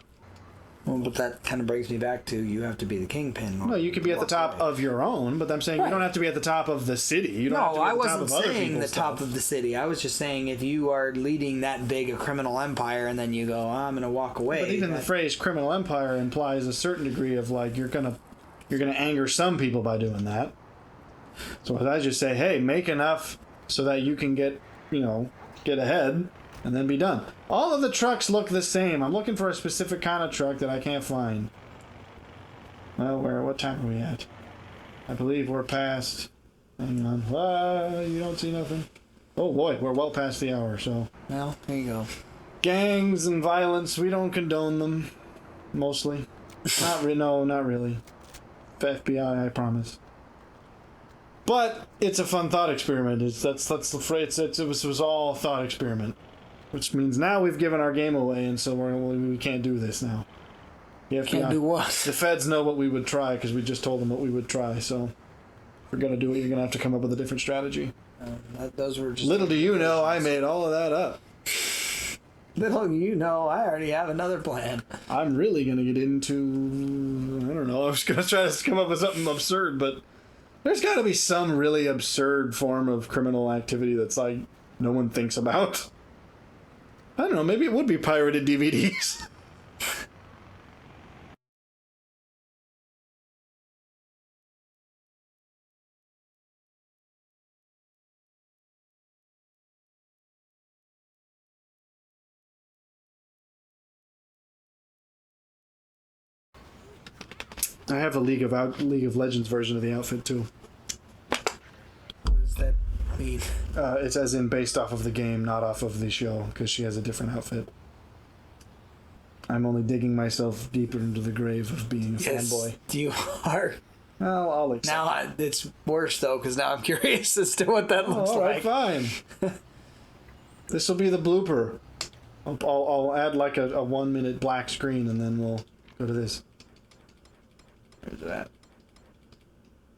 Well, but that kind of brings me back to you have to be the kingpin. No, you could be at the top of your own, but I'm saying you don't have to be at the top of the city. You don't have to be at the top of other people's stuff. No, I wasn't saying the top of the city. I was just saying if you are leading that big a criminal empire and then you go, I'm going to walk away. But even the phrase criminal empire implies a certain degree of, like, you're gonna anger some people by doing that. So I just say, hey, make enough so that you can get ahead and then be done. All of the trucks look the same. I'm looking for a specific kind of truck that I can't find. Well, what time are we at? I believe we're past... Hang on. You don't see nothing? Oh boy, we're well past the hour, so... Well, there you go. Gangs and violence, we don't condone them. Mostly. Not really. FBI, I promise. But it's a fun thought experiment. It was all a thought experiment, which means now we've given our game away, and so we can't do this now. Can't do what? The feds know what we would try because we just told them what we would try. So if we're gonna do it, you're gonna have to come up with a different strategy. Those were just little do you know, I made all of that up. Little do you know, I already have another plan. I'm really gonna get into I don't know. I was gonna try to come up with something absurd, but. There's got to be some really absurd form of criminal activity that's like no one thinks about. I don't know, maybe it would be pirated DVDs. I have a League of Legends version of the outfit too. What does that mean? It's as in based off of the game, not off of the show, because she has a different outfit. I'm only digging myself deeper into the grave of being a fanboy. You are. Well, I'll accept. Now it's worse though, because now I'm curious as to what that looks all like. All right, fine. This will be the blooper. I'll add like a 1 minute black screen, and then we'll go to this. Where's it at?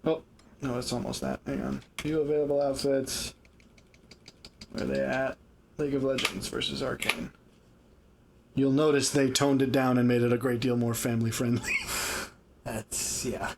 Oh, no, it's almost that. Hang on. View available outfits. Where are they at? League of Legends versus Arcane. You'll notice they toned it down and made it a great deal more family friendly. Yeah.